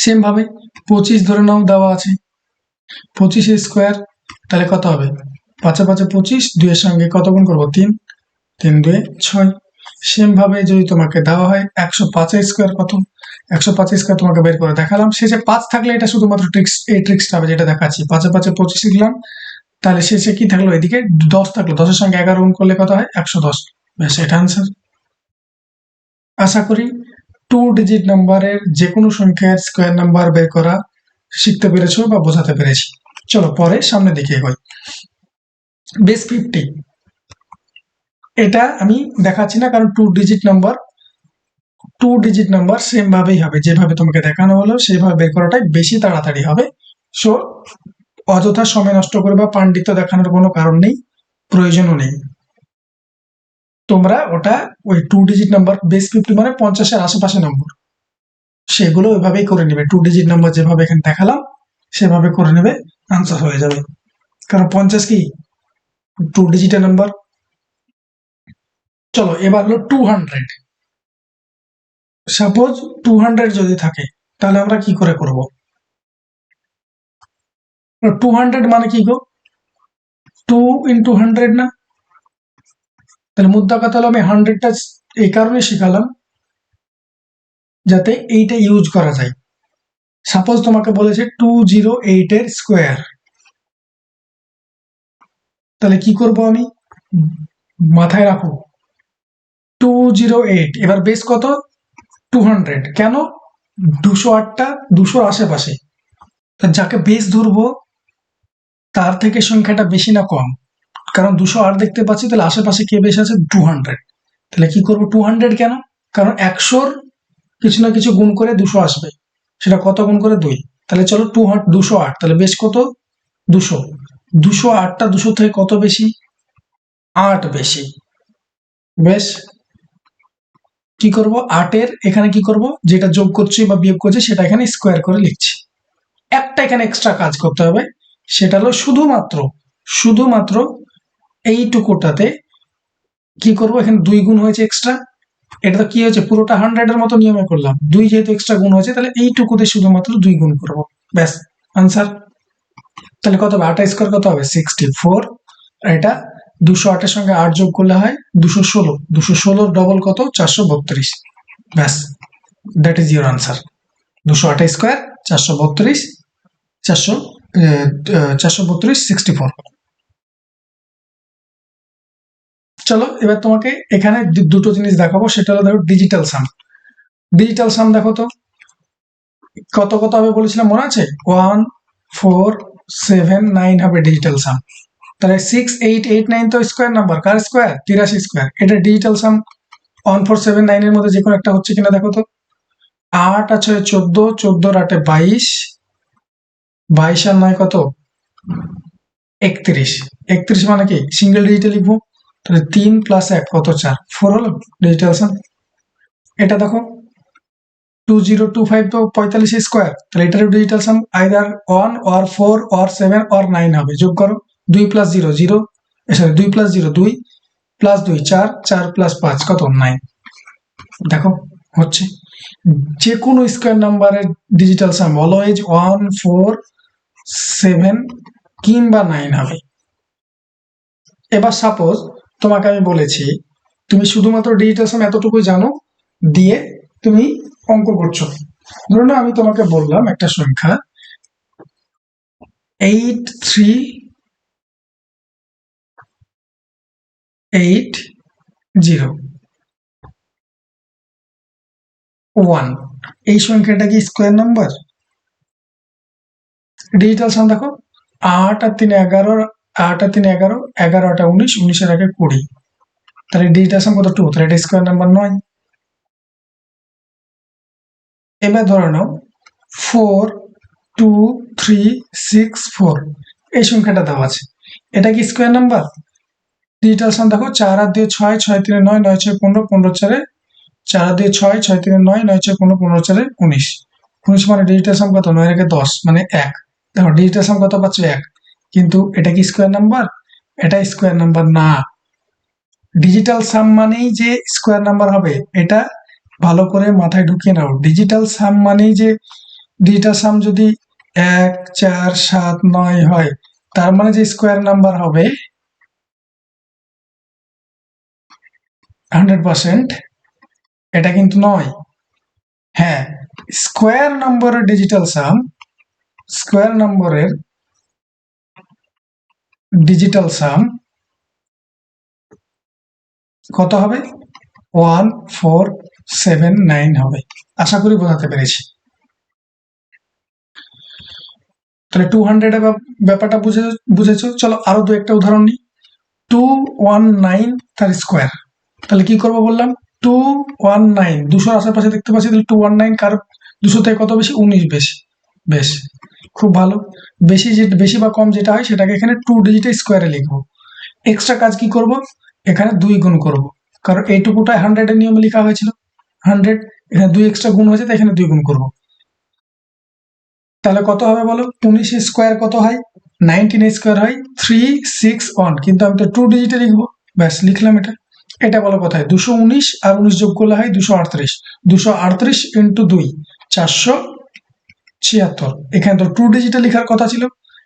সেম ভাবে 25 ধরে নাও দেওয়া আছে, 25 স্কোয়ার তাহলে কত হবে, 5 এ 5 25, 2 এর সঙ্গে কত গুণ করবো, 3, 3 2 6। সেম ভাবে যদি তোমাকে দেওয়া হয় 105 স্কোয়ার কত, 105 স্কোয়ার তোমাকে বের করে দেখালাম, শেষে 5 থাকলে এটা শুধুমাত্র ট্রিক্স, এই ট্রিক্সটা হবে যেটা দেখাচ্ছি, 5 এ 5 25 লিখলাম, তাহলে শেষে কি থাকলো, এদিকে 10 থাকলো, 10 এর সঙ্গে 11 গুণ করলে কত হয়, 110। ব্যাস, এটা আনসার। আশা করি 2 ডিজিট নাম্বারের যে কোনো সংখ্যার স্কোয়ার নাম্বার বের করা শিখতে পেরেছো বা বোঝাতে পেরেছি। চলো পরে সামনে দিকে এগোই। বেস 50, এটা আমি দেখাচ্ছি না কারণ 2 ডিজিট নাম্বার সেম ভাবেই হবে, যেভাবে তোমাকে দেখানো হলো সেভাবে বের করাটাই বেশি তাড়াতাড়ি হবে। সো অযথা সময় নষ্ট করে বা পাণ্ডিত্য দেখানোর কোনো কারণ নেই, প্রয়োজনও নেই। তোমরা ওটা ওই 2 ডিজিট নাম্বার, বেস 50 মানে 50-এর আশেপাশে নম্বর, সেগুলো ওইভাবেই করে নেবে, 2 ডিজিট নাম্বার যেভাবে এখানে দেখালাম সেভাবে করে নেবে, আনসার হয়ে যাবে। কারণ 50 কি 2 ডিজিটের নাম্বার। চলো এবার হলো 200। সাপোজ 200 যদি থাকে তাহলে আমরা কি করে করব, 200 মানে কি গো, 2 ইন্টু 100 না, তাহলে মুদ্রা কথা হলো আমি 100টা এই কারণে শিখালাম যাতে এইটা ইউজ করা যায়। সাপোজ তোমাকে বলেছে 208 এর স্কোয়ার, তাহলে কি করব আমি, মাথায় রাখো 208, এবার বেস কত, 200, কেন, 208টা 200-র আশেপাশে, যাকে বেস ধরবো তার থেকে সংখ্যাটা বেশি না কম, কারণ 208 দেখতে পাচ্ছি, তাহলে আশেপাশে কে বেশি আছে, 200, তাহলে কি করব 200 কেন, কারণ 100-র কিছু না কিছু গুণ করে 200 আসবে, সেটা কত গুণ করে 2, তাহলে চলো 208, তাহলে বেশ কত, 200, 208টা 200 থেকে কত বেশি, 8 বেশি। বেশ, কি করব, 8-এর এখানে কি করব, যেটা যোগ করছি বা বিয়োগ করছি সেটা এখানে স্কোয়ার করে লিখছি। একটা এখানে এক্সট্রা কাজ করতে হবে, সেটা হলো শুধুমাত্র এইটুকুটাতে কি করব, এখানে 2 গুণ হয়েছে এক্সট্রা, এটা তো কি হয়েছে, পুরোটা 100-এর মতো নিয়মে করলাম, 2 যেহেতু এক্সট্রা গুণ হয়েছে তাহলে এইটুকুতে শুধুমাত্র 2 গুণ করব, ব্যাস আনসার। তাহলে কত হবে, 8 স্কোয়ার কত হবে, 64, আর এটা 208-এর সঙ্গে 8 যোগ করলে হয় 216, 216-র ডবল কত, 432, ব্যাস, that is your answer. 208 square 432, 432 64। চলো এবার তোমাকে এখানে দুটো জিনিস দেখাবো, সেটা হলো দেখো ডিজিটাল সাম। ডিজিটাল সাম দেখো তো কত কত হবে বলেছিলাম, মনে আছে, 1 4 7 9 হবে ডিজিটাল সাম, তাহলে 6 8 8 9 তো স্কোয়ার নাম্বার, কার স্কোয়ার, 83 স্কোয়ার, এটা ডিজিটাল সাম 1 4 7 9 এর মধ্যে যে কোনো একটা হচ্ছে কিনা দেখো তো, 8 আছে 14, 14 আর 8 22, 22 আর 9 কত, 31, 31 মানে কি সিঙ্গেল ডিজিটে লিখবো, তাহলে 3 প্লাস 1 কত, 4, 4 হলো ডিজিটাল সাম। এটা দেখো 2025 তো 45 স্কোয়ার, তাহলে এটার digital some either 1 or 4 or 7 or 9 হবে, যোগ করো 2 plus 0 0, sorry 2 plus 0 2 plus 2 4, 4 plus 5 কত, 9, দেখো হচ্ছে। যে কোনো স্কোয়ার নাম্বারের ডিজিটাল সাম অলওয়েজ 1 4 7 কিংবা 9 হবে। এবার সাপোজ তোমাকে আমি বলেছি তুমি শুধুমাত্র ডিজিটাল সাম এতটুকুই জানো, দিয়ে তুমি অঙ্ক করছো, ধরুন আমি তোমাকে বললাম একটা সংখ্যা 8380 এই সংখ্যাটা কি স্কোয়ার নাম্বার, ডিজিটাল সাম দেখো 8 আর 3 11, 8 আর 3 11, 11 8 19, 19 আর 1 20, তাহলে ডিজিটাল সাম কত, 2, তাহলে এটা স্কোয়ার নাম্বার নয়। এবার ধরে নাও 4 2 3 6 4 এই সংখ্যাটা দেওয়া আছে, এটা কি স্কোয়ার নাম্বার, ডিজিটাল সাম দেখো 4 আর 2 6, 6 3 9, 9 6 15, 15 4 4 আর 2 6, 6 3 9, 9 6 15, 15 4 19, 19 মানে ডিজিটাল সাম কত, 9 আর 10 মানে 1, দেখো ডিজিটাল সাম কত পাচ্ছ 1, কিন্তু এটা কি স্কোয়ার নাম্বার? এটা স্কোয়ার নাম্বার না। ডিজিটাল সাম মানেই যে স্কোয়ার নাম্বার হবে এটা ভালো করে মাথায় ঢুকিয়ে নাও। ডিজিটাল সাম মানেই যে ডিজিটাল সাম যদি 1, 4, 7, 9 হয় তার মানে যে স্কোয়ার নাম্বার হবে 100%, এটা কিন্তু নয়। হ্যাঁ, স্কোয়ার নম্বরের ডিজিটাল সাম, স্কোয়ার নম্বরের ডিজিটাল সাম কত হবে? 1479 হবে। আশা করি বোঝাতে পেরেছি। তাহলে 200 এর ব্যাপারটা বুঝেছো। চলো আরো দু একটা উদাহরণ নিই। 219 তার স্কোয়ার, তাহলে কি করবো বললাম? 219 200 আশেপাশে দেখতে পাচ্ছি, তাহলে 219 কার 200 থেকে কত বেশি? 19 বেশি। বেশ, খুব ভালো। বেশি বা কম যেটা হয় সেটাকে এখানে 2 ডিজিটের স্কোয়ারে লিখবো। এক্সট্রা কাজ কি করব? এখানে 2 গুণ করব, কারণ এইটুকুটা 100 এর নিয়মে লেখা হয়েছিল 100, এখানে 2 এক্সট্রা গুণ হয়েছে তাই এখানে 2 গুণ করব। তাহলে কত হবে বলো? 19 স্কোয়ার কত হয়? 19 স্কোয়ার হয় 361, কিন্তু আমি তো 2 ডিজিটে লিখবো। ব্যাস, লিখলাম এটা। এটা বলো কোথায়? 219 আর 19 যোগ করলে হয় 238, 238 ইন্টু 2 476। এখানে তো 2 ডিজিটে লেখার কথা ছিল,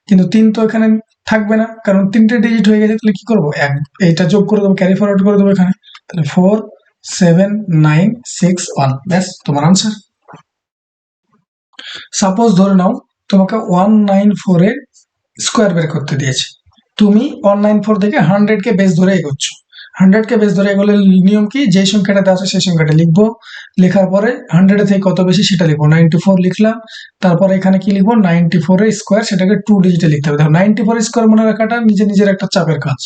কিন্তু 3 তো এখানে থাকবে না, কারণ 3টে ডিজিট হয়ে গেছে। তাহলে কি করবো? এইটা যোগ করে দেবো, ক্যারি ফরওয়ার্ড করে দেবো এখানে। তাহলে 47961, ব্যাস তোমার আনসার। সাপোজ ধরে নাও তোমাকে 194 এর স্কোয়ার বের করতে দিয়েছে, তুমি 194 থেকে 100 কে বেস ধরে এগোচ্ছ। 100 কে বেস ধরে এগোলে নিয়ম কি? যে সংখ্যাটা আছে সেই সংখ্যাটা লিখবো, লেখার পরে 100 থেকে কত বেশি সেটা লিখবো। 94 লিখলাম, তারপরে এখানে কি লিখবো? 94 এর স্কোয়ার, সেটাকে 2 ডিজিটে লিখতে হবে। দেখো 94 স্কোয়ার মনে রাখাটা নিজের একটা চাপের কাজ।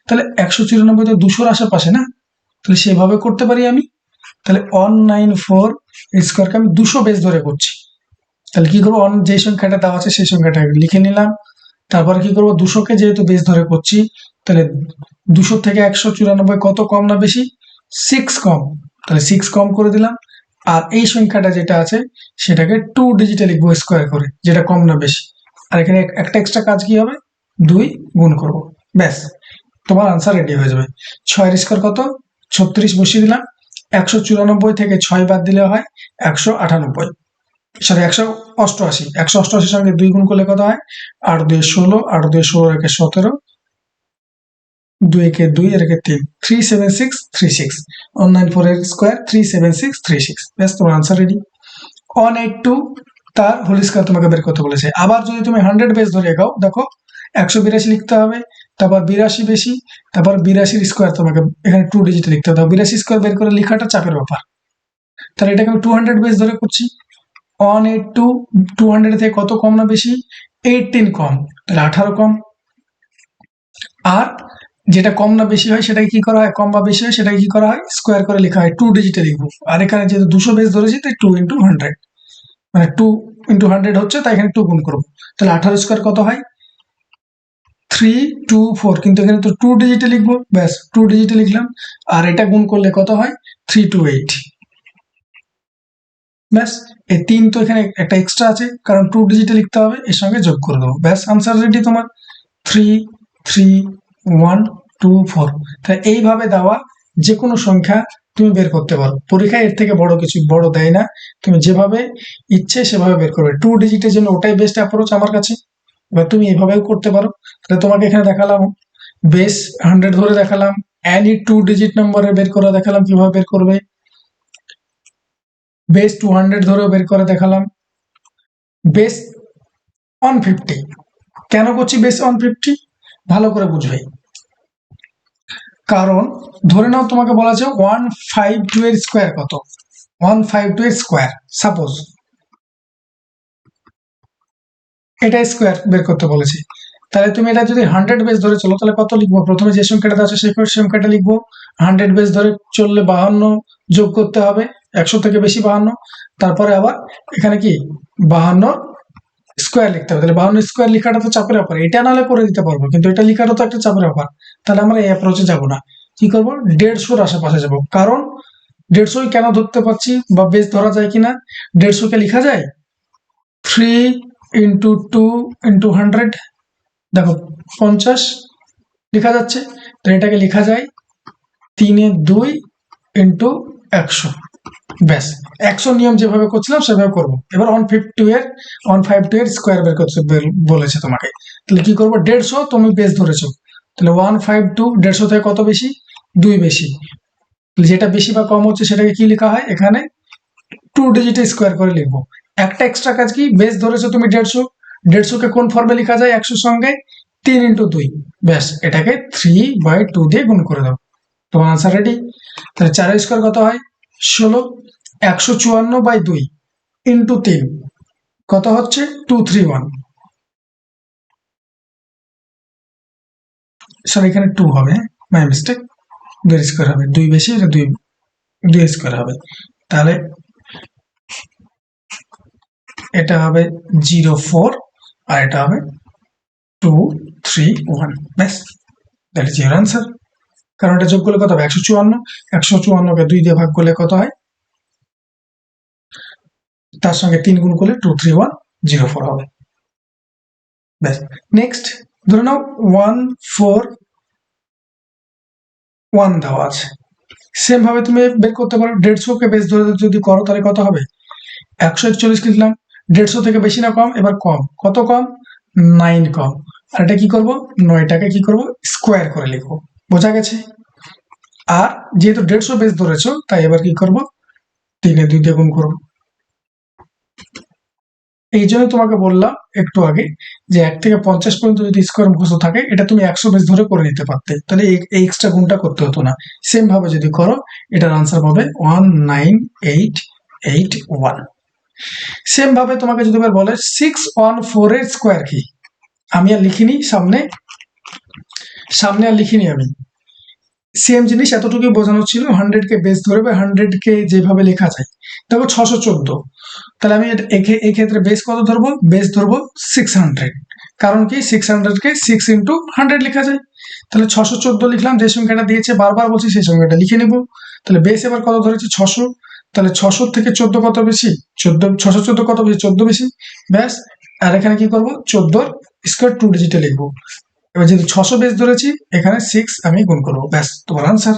তাহলে 194 তো 200 আশেপাশে না, তাহলে সেভাবে করতে পারি আমি। তাহলে 194 স্কোয়ারকে আমি 200 বেস ধরে করছি। তাহলে কি করবো? যে সংখ্যাটা দেওয়া আছে সেই সংখ্যাটা লিখে নিলাম। তারপরে কি করবো? 200কে যেহেতু বেস ধরে করছি, তাহলে 200 থেকে 194 কত কম না বেশি? 6 কম, তাহলে 6 কম করে দিলাম। আর এই সংখ্যাটা যেটা আছে সেটাকে 2 ডিজিটে লিখবো স্কোয়ার করে, যেটা কম না বেশি। আর এখানে একটা এক্সট্রা কাজ কি হবে? 2 গুণ করব। ব্যাস, তোমার আনসার রেডি হয়ে যাবে। 6 এর স্কোয়ার কত? 36 বসিয়ে দিলাম। 194 থেকে 6 বাদ দিলে হয় 198, সরি 188। 188 সঙ্গে 2 গুণ করলে কত হয়? 8 2 16, 8 2 16 একে 17, 2 একে 2 এর একে 3, 37636। 194 এর স্কোয়ার 37636, ব্যাস তোমার আনসার রেডি। 182 তার হোল স্কোয়ার তোমাকে বের করতে বলেছে। আবার যদি তুমি 100 বেস ধরে এগাও, দেখো 182 লিখতে হবে, তারপর 82 বেশি, তারপর 82 স্কোয়ার তোমাকে এখানে 2 ডিজিটে লিখতে হবে। 82 স্কোয়ার বের করে লেখাটা চাপের ব্যাপার। তাহলে এটাকে আমি 200 বেস ধরে করছি। 182 200 থেকে কত কম না বেশি? 18 কম, তাহলে 18 কম। আর যেটা কম না বেশি হয় সেটাকে কি করা হয়? কম বা বেশি হয় সেটাকে কি করা হয়? স্কোয়ার করে লেখা হয়, 2 ডিজিটে লিখবো। আর এখানে যেহেতু 200 বেস ধরেছি তাই 2 ইন্টু 100, মানে 2 ইন্টু 100 হচ্ছে, তাই এখানে 2 গুণ করবো। তাহলে 18 স্কোয়ার কত হয়? 324, কিন্তু এখানে তো 2 ডিজিটে লিখবো। ব্যাস, 2 ডিজিটে লিখলাম। আর এটা গুণ করলে কত হয়? 328। ব্যাস, এই 3 তো এখানে একটা এক্সট্রা আছে, কারণ 2 ডিজিটে লিখতে হবে, এর সঙ্গে যোগ করে দেবো। ব্যাস, আনসার রেডি তোমার 33124। তাই এইভাবে দেওয়া যে কোনো সংখ্যা তুমি বের করতে পারো। পরীক্ষায় এর থেকে বড় কিছু বড় দেয় না, তুমি যেভাবে ইচ্ছে সেভাবে বের করবে। 2 ডিজিটের জন্য ওটাই বেস্ট অ্যাপ্রোচ আমার কাছে। এবার তুমি এভাবেও করতে পারো। তাহলে তোমাকে এখানে দেখালাম বেস 100 ধরে দেখালাম, এনি 2 ডিজিট নম্বরে বের করে দেখালাম কিভাবে বের করবে। বেস 200 ধরেও বের করে দেখালাম। বেস 150 কেন করছি? বেস 150 ভালো করে বুঝবে। কারণ ধরে নাও তোমাকে বলা আছে 152 এর স্কোয়ার কত? 152 এর স্কোয়ার, সাপোজ এটা স্কোয়ার বের করতে বলেছি। তাহলে তুমি এটা যদি 100 বেস ধরে চলো, তাহলে কত লিখবো? প্রথমে যে সংখ্যাটা আছে সেই সংখ্যাটা লিখবো। 100 বেস ধরে চললে 52 যোগ করতে হবে, 100 থেকে বেশি 52। তারপরে আবার এখানে কি 52 স্কোয়ার লিখতে হবে। তাহলে 52 স্কোয়ার লেখাটা তো চাপের ব্যাপার, এটা নাহলে করে দিতে পারবো, কিন্তু এটা লেখাটা তো একটা চাপের ব্যাপার। তাহলে আমরা এই অ্যাপ্রোচে যাবো না, কি করবো? 150 আশেপাশে যাবো। কারণ 150 কেন ধরতে পারছি বা বেস ধরা যায় কিনা? 150 কে লেখা যায় ইন্টু 2 ইন্টু 100, দেখো 50 লেখা যাচ্ছে। তো এটাকে লেখা যায় 3-2 ইন্টু 100। ব্যাস, 100 নিয়ম যেভাবে করছিলাম সেভাবে করবো। এবার 152 এর স্কোয়ার বের করতে বলেছে তোমাকে, তাহলে কি করবো, 150 তুমি বেস ধরেছো, তাহলে 152 150 থেকে কত বেশি, 2 বেশি, যেটা বেশি বা কম হচ্ছে সেটাকে কি লেখা হয়, এখানে 2 ডিজিটে স্কোয়ার করে লিখবো। একটা এক্সট্রা কাজ কি, বেস ধরেছো তুমি 150, 150 কে কোন ফর্মে লেখা যায় 100 সঙ্গে, 3 ইন্টু 2, ব্যাস এটাকে 3/2 দিয়ে গুণ করে দাও, তোমার আনসার রেডি। তাহলে 4 স্কোয়ার কত হয় 16, 154/2 ইন্টু 3 কত হচ্ছে 231, সরি এখানে 2 হবে, মাই মিস্টেক, 2 স্কোয়ার হবে, 2 বেশি, এটা 2 স্কোয়ার হবে, তাহলে এটা হবে 04 আর এটা হবে 231, ব্যাস দ্যাট ইজ ইউর আনসার। কারণ এটা যোগ করলে কত হবে 154, কে 2 দিয়ে ভাগ করলে কত হয়, তার সঙ্গে 3 গুণ করলে 23104 হবে, ব্যাস। নেক্সট ধরে নাও 141 দেওয়া আছে, সেম ভাবে তুমি বের করতে পারো, 150 কে বেস ধরে যদি করো তাহলে কত হবে, 141 লিখলাম, 150 থেকে বেশি না কম, এবার কম, কত কম, 9 কম, আর এটা কি করব, 9টাকে কি করব, স্কোয়ার করে লিখবো, বোঝা গেছে। আর যেহেতু 150 বেস ধরেছো, তাই এবার কি করব, 3-2 দিয়ে গুণ করবো। এই জন্য তোমাকে বললাম একটু আগে যে 1 থেকে 50 পর্যন্ত যদি স্কোয়ার মুখস্থ থাকে, এটা তুমি 100 বেস ধরে করে নিতে পারতে, তাহলে এই এক্সট্রা গুণটা করতে হতো না। সেম ভাবে যদি করো, এটার আনসার পাবে 19881। সেম ভাবে তোমাকে যদি এবার বলে 614 এর স্কোয়ার কি, আমি আর লিখিনি, সামনে আর লিখিনি আমি, সেম জিনিস এতটুকুই বোঝানো ছিল, 100 কে বেস ধরে বা 100 কে যেভাবে লেখা যায়, দেখো 614, তাহলে আমি এই ক্ষেত্রে বেস কত ধরবো, বেস ধরবো 600, কারণ কি 600 কে 6 ইন্টু 100 লেখা যায়, তাহলে 614 লিখলাম, যে সংখ্যাটা দিয়েছে বারবার বলছি সেই সংখ্যাটা লিখে নিব। তাহলে বেস এবার কত ধরেছি 600, তাহলে 600 থেকে 14 কত বেশি, 614 কত বেশি, 14 বেশি, ব্যাস। আর এখানে কি করব, 14 স্কোয়ার 2 ডিজিটে লিখবো, এবার যেহেতু 600 বেস ধরেছি, এখানে 6 আমি গুণ করবো, ব্যাস তোমার আনসার।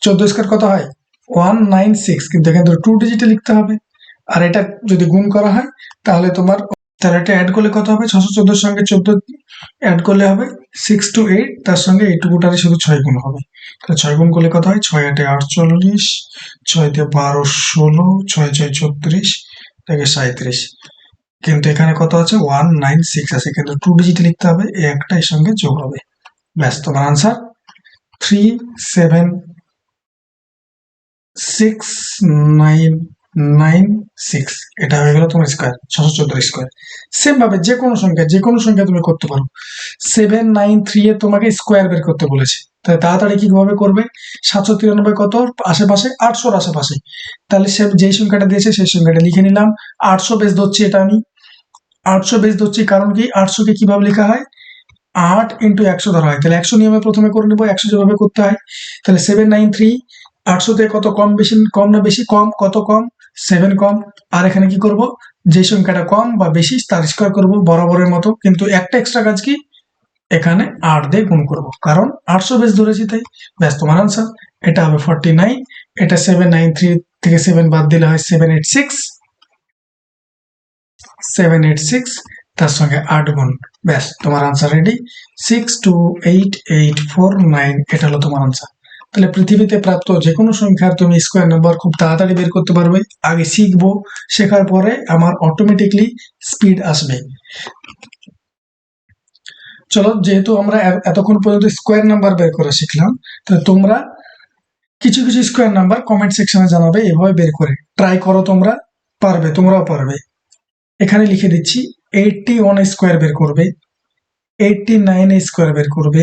14 স্কোয়ার কত হয় 196, কিন্তু এখানে 2 ডিজিটে লিখতে হবে, আর এটা যদি গুণ করা হয় তাহলে তোমার, তাহলে এটা অ্যাড করলে কত হবে, 614 এর সঙ্গে 14 অ্যাড করলে হবে 628, তার সঙ্গে এইটুকুটারে শুধু 6 গুণ হবে, তাহলে 6 গুণ করলে কত হয়, 6 8 48, 6 দিয়ে 12 16, 6 6 34 থেকে 37, কিন্তু এখানে কত আছে 196 আছে, কিন্তু 2 ডিজিটে লিখতে হবে, এই একটা এর সঙ্গে যোগ হবে, ব্যাস তোমার আনসার 3769996, এটা হয়ে গেল তোমার স্কোয়ার, 614 স্কোয়ার। সেম ভাবে যে কোনো সংখ্যা তুমি করতে পারো, 793 এ তোমাকে স্কোয়ার বের করতে বলেছে, তাই তাড়াতাড়ি কিভাবে করবে, 793 কত আশেপাশে, 800 আশেপাশে, তাহলে সে যেই সংখ্যাটা দিয়েছে সেই সংখ্যাটা লিখে নিলাম, 800 বেস ধরছি, এটা আমি 800 বেস ধরছি, কারণ কি 800 কে কিভাবে লেখা হয়, 8 ইন্টু 100 ধরা হয়, তাহলে 100 নিয়মে প্রথমে করে নেবো, 100 যেভাবে করতে হয়, তাহলে 793, 800 থেকে কত কম বেশি, কম না বেশি, কম, কত কম, 7 কম, আর এখানে কি করব, যে সংখ্যাটা কম বা বেশি তার স্কোয়ার করব বরাবরের মতো, কিন্তু একটা এক্সট্রা কাজ কি, এখানে 8 দিয়ে গুণ করব, কারণ 800 বেস ধরেছি তাই, ব্যাস তোমার আনসার। এটা হবে 49, এটা 793 থেকে 7 বাদ দিলে হয় 786, তার সঙ্গে 8 গুণ, ব্যাস তোমার আনসার রেডি, 628849, এটা হলো তোমার আনসার। তাহলে পৃথিবীতে প্রাপ্ত যে কোনো সংখ্যার তুমি স্কোয়ার নাম্বার খুব তাড়াতাড়ি বের করতে পারবে, আগে শিখবো, শেখার পরে আমার অটোমেটিকলি স্পিড আসবে। চলো, যেহেতু আমরা এতক্ষণ পর্যন্ত স্কোয়ার নাম্বার বের করে শিখলাম, তাহলে তোমরা কিছু কিছু স্কোয়ার নাম্বার কমেন্ট সেকশনে জানাবে, এভাবে বের করে ট্রাই করো, তোমরা পারবে, তোমরাও পারবে। এখানে লিখে দিচ্ছি, 81 স্কোয়ার বের করবে, 89 স্কোয়ার বের করবে,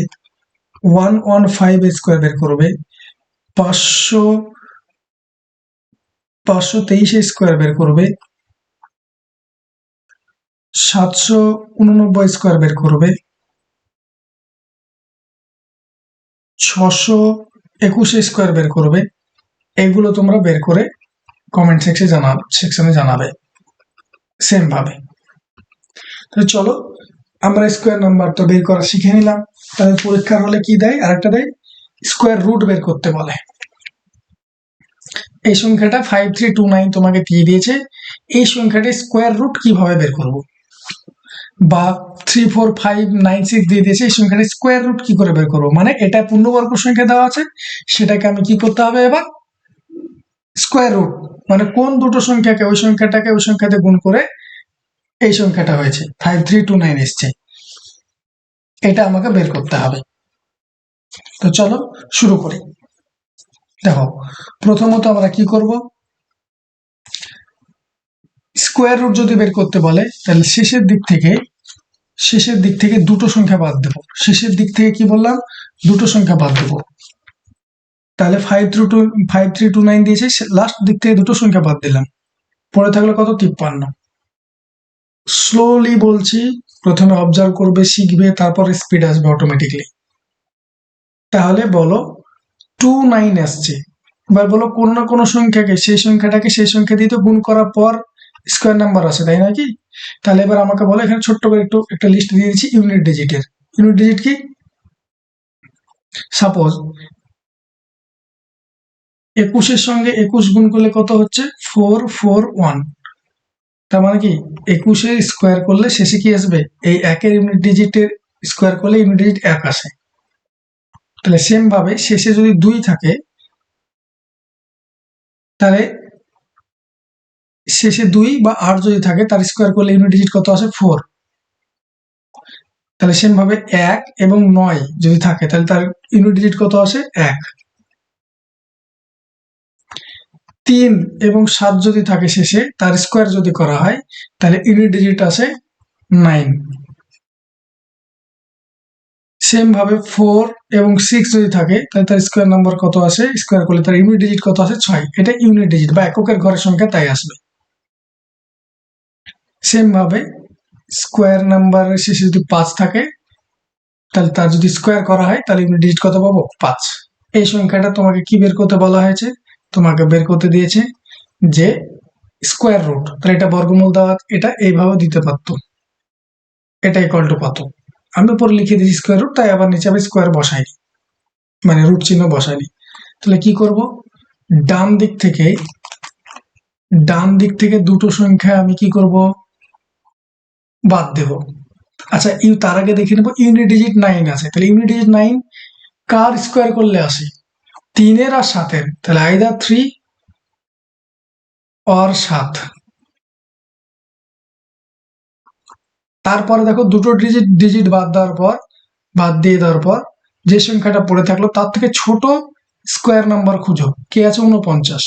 115 স্কোয়ার বের করবে, 523 স্কোয়ার বের করবে, 789 স্কোয়ার বের করবে, 621 স্কোয়ার বের করবে। এগুলো তোমরা বের করে কমেন্ট সেকশনে জানাবে। সেম ভাবে। তাহলে চলো আমরা স্কোয়ার নাম্বার তো বের করা শিখে নিলাম। তাহলে পরীক্ষার হলে কি দেয়, আরেকটা দেয় স্কোয়ার রুট বের করতে বলে। এই সংখ্যাটা 5329 তোমাকে দিয়ে দিয়েছে, এই সংখ্যাটি স্কোয়ার রুট কিভাবে বের করব, বা 34596 দিয়ে দিয়েছে, এই সংখ্যাটা স্কোয়ার রুট কি করে বের করবো, মানে এটা পূর্ণবর্গ সংখ্যা দেওয়া আছে, সেটাকে আমি কি করতে হবে এবার স্কোয়ার রুট, মানে কোন দুটো সংখ্যাকে ওই সংখ্যাতে গুণ করে এই সংখ্যাটা হয়েছে 5329 এসছে, এটা আমাকে বের করতে হবে। তো চলো শুরু করি। দেখো প্রথমত আমরা কি করব, স্কোয়ার রুট যদি বের করতে বলে তাহলে শেষের দিক থেকে দুটো সংখ্যা বাদ দেবো। শেষের দিক থেকে কি বললাম, দুটো সংখ্যা বাদ দেবো। তাহলে 5329 দিয়েছে, লাস্ট দিক থেকে দুটো সংখ্যা বাদ দিলাম, পরে থাকলো কত, 53। স্লোলি বলছি, প্রথমে অবজার্ভ করবে, শিখবে, তারপর স্পিড আসবে অটোমেটিকলি। তাহলে বলো 29 আসছে, এবার বলো কোনো না কোনো সংখ্যাকে সেই সংখ্যা দিয়ে তো গুণ করার পর স্কোয়ার নাম্বার আসে, তাই নাকি? তাহলে এবার আমাকে বলো, এখানে ছোট্ট করে একটু একটা লিস্ট দিয়ে দিচ্ছি ইউনিট ডিজিটের। ইউনিট ডিজিট কি, সাপোজ 21-এর সঙ্গে 21 গুণ করলে কত হচ্ছে 441, তার মানে কি 21-এর স্কোয়ার করলে শেষে কি আসবে, এই একের ইউনিট ডিজিটের স্কোয়ার করলে ইউনিট ডিজিট 1 আসে। তাহলে সেম ভাবে শেষে যদি 2 থাকে, তাহলে শেষে 2 বা 8 যদি থাকে, তার স্কোয়ার করলে ইউনিট ডিজিট কত আসে 4। তাহলে সেম ভাবে 1 এবং 9 যদি থাকে, তাহলে তার ইউনিট ডিজিট কত আসে 1। 3 এবং 7 যদি থাকে শেষে, তার স্কোয়ার যদি করা হয়, তাহলে ইউনিট ডিজিট আসে 9। সেম ভাবে 4 এবং 6 যদি থাকে, তাহলে তার স্কোয়ার নাম্বার কত আসে, স্কোয়ার করলে তার ইউনিট ডিজিট কত আসে 6। এটা ইউনিট ডিজিট বা এককের ঘরের সংখ্যা, তাই আসবে। সেম ভাবে স্কোয়ার নাম্বারের শেষে যদি 5 থাকে, তাহলে তার যদি স্কোয়ার করা হয়, তাহলে ইউনিট ডিজিট কত পাবো 5। এই সংখ্যাটা তোমাকে কি বের করতে বলা হয়েছে, তোমাকে বের করতে দিয়েছে যে স্কোয়ার রুট। তাহলে এটা বর্গমূল দেওয়া, এটা এইভাবে দিতে পারতো, এটা ইকুয়াল টু কত, আমি উপরে লিখে দিয়েছি স্কোয়ার রুট, তাই আবার নিচে আমি স্কোয়ার বসাইনি, মানে রুট চিহ্ন বসাইনি। তাহলে কি করব, ডান দিক থেকে দুটো সংখ্যা আমি কি করব, বাদ দেব। আচ্ছা তার আগে দেখে নেবো ইউনিট ডিজিট 9 আছে, তাহলে ইউনিট ডিজিট 9 কার স্কোয়ার করলে আসে, 3-এর আর 7-এর, তাহলে আইদার 3 অর 7। তারপরে দেখো দুটো ডিজিট বাদ দিয়ে দেওয়ার পর যে সংখ্যাটা পড়ে থাকলো তার থেকে ছোট স্কোয়ার নাম্বার খুঁজো, কে আছে 49,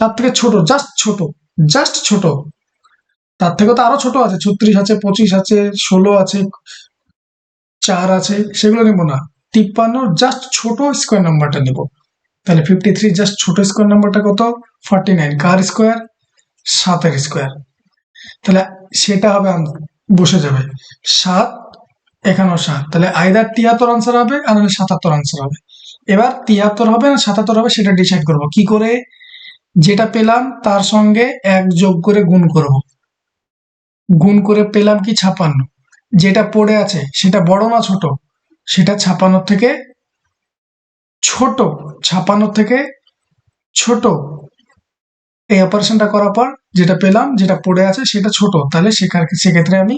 তার থেকে ছোট, জাস্ট ছোট, তার থেকে তো আরো ছোট আছে, 36 আছে, 25 আছে, 16 আছে, 4 আছে, সেগুলো নেবো না। 53 জাস্ট ছোট স্কোয়ার নাম্বারটা নেব। তাহলে 53 জাস্ট ছোট স্কোয়ার নাম্বারটা কত, 49, কার স্কোয়ার, 7-এর স্কোয়ার। তাহলে সেটা হবে, বসে যাবে 7, এখানেও 7, তাহলে আইদার 73 আনসার হবে আর নাহলে 77 আনসার হবে। এবার 73 হবে না 77 হবে, সেটা ডিসাইড করবো কি করে, যেটা পেলাম তার সঙ্গে 1 যোগ করে গুণ করে পেলাম কি 56। যেটা পড়ে আছে সেটা বড় না ছোট, সেটা 56 থেকে ছোট, 56 থেকে ছোট। এই অপারেশনটা করার পর যেটা পেলাম, যেটা পড়ে আছে সেটা ছোট, তাহলে সেক্ষেত্রে আমি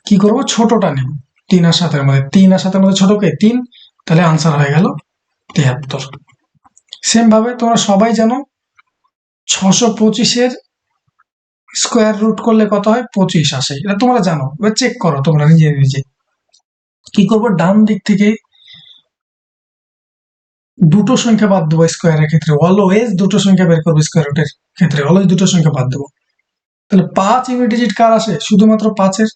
কি করব, ছোটটা নেব। 3 আর 7-এর মধ্যে, 3 আর 7-এর মধ্যে ছোটকে 3, তাহলে আনসার হয়ে গেল 73। সেম ভাবে তোমরা সবাই জানো 625-এর স্কোয়ার রুট করলে কত হয়, 25 আসে, এটা তোমরা জানো। এবার চেক করো তোমরা নিজে। কি করবো, ডান দিক থেকে দুটো সংখ্যা বাদ দেবো স্কোয়ারের ক্ষেত্রে, অলওয়েজ দুটো সংখ্যা বের করবো স্কোয়ার রুটের ক্ষেত্রে, অলওয়েজ দুটো সংখ্যা বাদ দেবো। তাহলে 5 ইউনিট ডিজিট কার আসে, শুধুমাত্র 5-এর।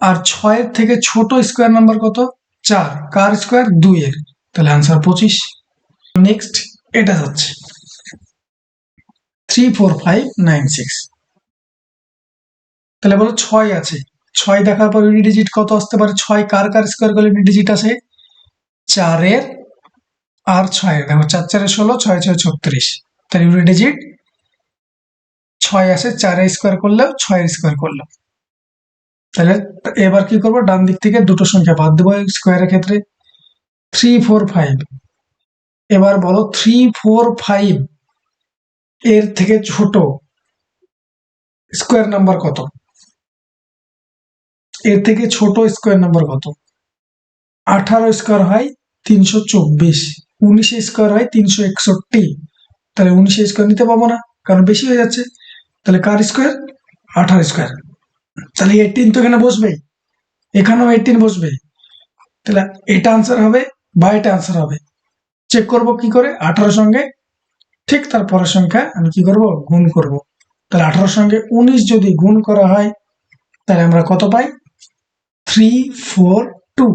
আর 6-এর থেকে ছোট স্কোয়ার নাম্বার কত, 4, কার স্কোয়ার, 2-এর, তাহলে আনসার 25। নেক্সট এটা হচ্ছে 34596। তাহলে বলো 6 আছে, 6 দেখার পর ইউনিট ডিজিট কত আসতে পারে, 6 কার স্কোয়ার করলে ইউনিট ডিজিট আসে 4-এর আর 6-এর। দেখো 4 4 16, 6 6 36, তাহলে ইউনিট ডিজিট 6 আসে, 4 স্কোয়ার করলেও 6 স্কোয়ার করলেও। তাহলে এবার কি করবো, ডান দিক থেকে দুটো সংখ্যা বাদ দেবো স্কোয়ারের ক্ষেত্রে। 3 4 5। এবার বলো 3 4 5 এর থেকে ছোট স্কোয়ার নাম্বার কত? এর থেকে ছোট স্কোয়ার নাম্বার কত? 18 স্কোয়ার হয় 324, 19 স্কোয়ার হয় 361। তাহলে 19 স্কোয়ার নিতে পাবো না, কারণ বেশি হয়ে যাচ্ছে। তাহলে কার স্কোয়ার? 18 স্কোয়ার। তাহলে 18 তো এখানে বসবে, এখানেও 18 বসবে। তাহলে এটা আনসার হবে বা এটা আনসার হবে। চেক করব কি করে? 18 সঙ্গে ঠিক তার পরের সংখ্যা আমি কি করব, গুণ করব। তাহলে 18 সঙ্গে 19 যদি গুণ করা হয় তাহলে আমরা কত পাই? 342।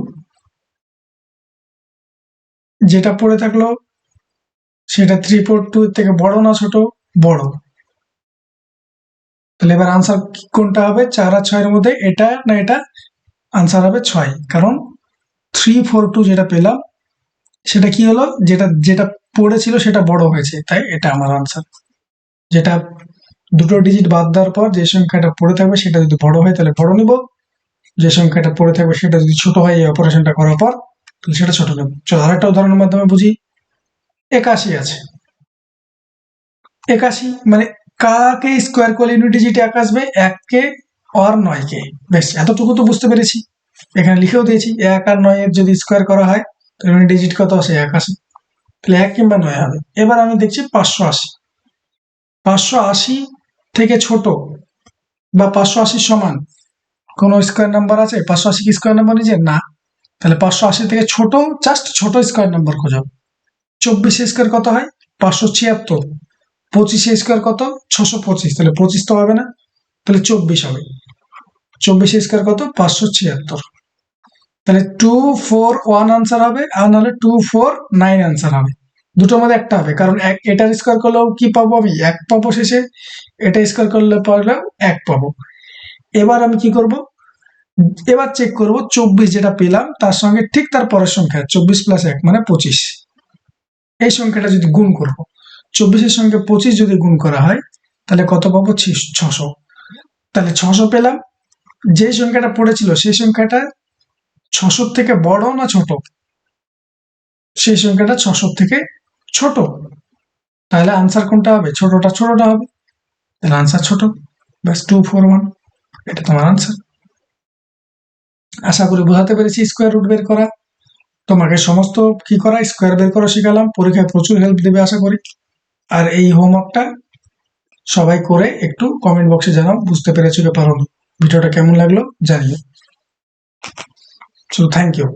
যেটা পড়ে থাকলো সেটা 342 থেকে বড় না ছোট? বড়। তাহলে এবার আনসার কোনটা হবে? 4 আর 6 এর মধ্যে এটা না এটা? আনসার হবে 6, কারণ 342 যেটা পেলাম সেটা কি হলো, যেটা যেটা পড়েছিল সেটা বড় হয়েছে, তাই এটা আমার আনসার। যেটা দুটো ডিজিট বাদ দেওয়ার পর যে সংখ্যাটা পড়ে থাকবে সেটা যদি বড় হয় তাহলে বড় নিব, যে সংখ্যাটা পড়ে থাকবে সেটা যদি ছোট হয় এই অপারেশনটা করার পর তাহলে সেটা ছোট নেব। চলো আরেকটা উদাহরণের মাধ্যমে বুঝি। 81 আছে। 81 মানে কাকে স্কোয়ার করলে ইউনিট ডিজিটে 1 আসবে? 1 কে আর 9 কে। বেশ, এতটুকু তো বুঝতে পেরেছি, এখানে লিখেও দিয়েছি। 1 আর 9 এর যদি স্কোয়ার করা হয় তাহলে ইউনিট ডিজিট কত আসে? 1 আসে। তাহলে 1 কিংবা 9 হবে। এবার আমি দেখছি 580। 580 থেকে ছোট বা 580 সমান কোন স্কোয়ার নাম্বার আছে? 580 কি স্কোয়ার নাম্বার নিজে? না। তাহলে 580 থেকে ছোট, জাস্ট ছোট স্কোয়ার নাম্বার খোঁজো। 24 স্কোয়ার কত হয়? 576। 25 স্কোয়ার কত? 625। তাহলে 25 তো হবে না, তাহলে 24 হবে। 24 স্কোয়ার কত? 576। তাহলে 241 আনসার হবে, আর নাহলে 249 আনসার হবে। দুটোর মধ্যে একটা হবে, কারণ এটার স্কোয়ার করলেও কি পাবো আমি? 1 পাবো শেষে। এটা স্কোয়ার করলে পারলেও 1 পাবো। এবার আমি কি করব? এবার চেক করব 24 যেটা পেলাম তার সঙ্গে ঠিক তার পরের সংখ্যা 24 প্লাস 1 মানে 25। এই সংখ্যাটা যদি গুণ করব, 24 এর সঙ্গে 25 যদি গুণ করা হয় তাহলে কত পাবো? 600। তাহলে 600 পেলাম। যে সংখ্যাটা পড়েছিল সেই সংখ্যাটা 600 থেকে বড় না ছোট? সেই সংখ্যাটা 600 থেকে ছোট। তাহলে আনসার কোনটা হবে? ছোটটা ছোটটা হবে। তাহলে আনসার ছোট। ব্যাস 241, এটা তোমার আনসার। আশা করি বোঝাতে পেরেছি স্কোয়ার রুট বের করা। তোমাকে সমস্ত কি করা, স্কোয়ার বের করা শিখালাম। পরীক্ষায় প্রচুর হেল্প দেবে আশা করি। আর এই হোমওয়ার্কটা সবাই করে একটু কমেন্ট বক্সে জানাও বুঝতে পেরেছো কি পারোনি। ভিডিওটা কেমন লাগলো জানিও। So thank you.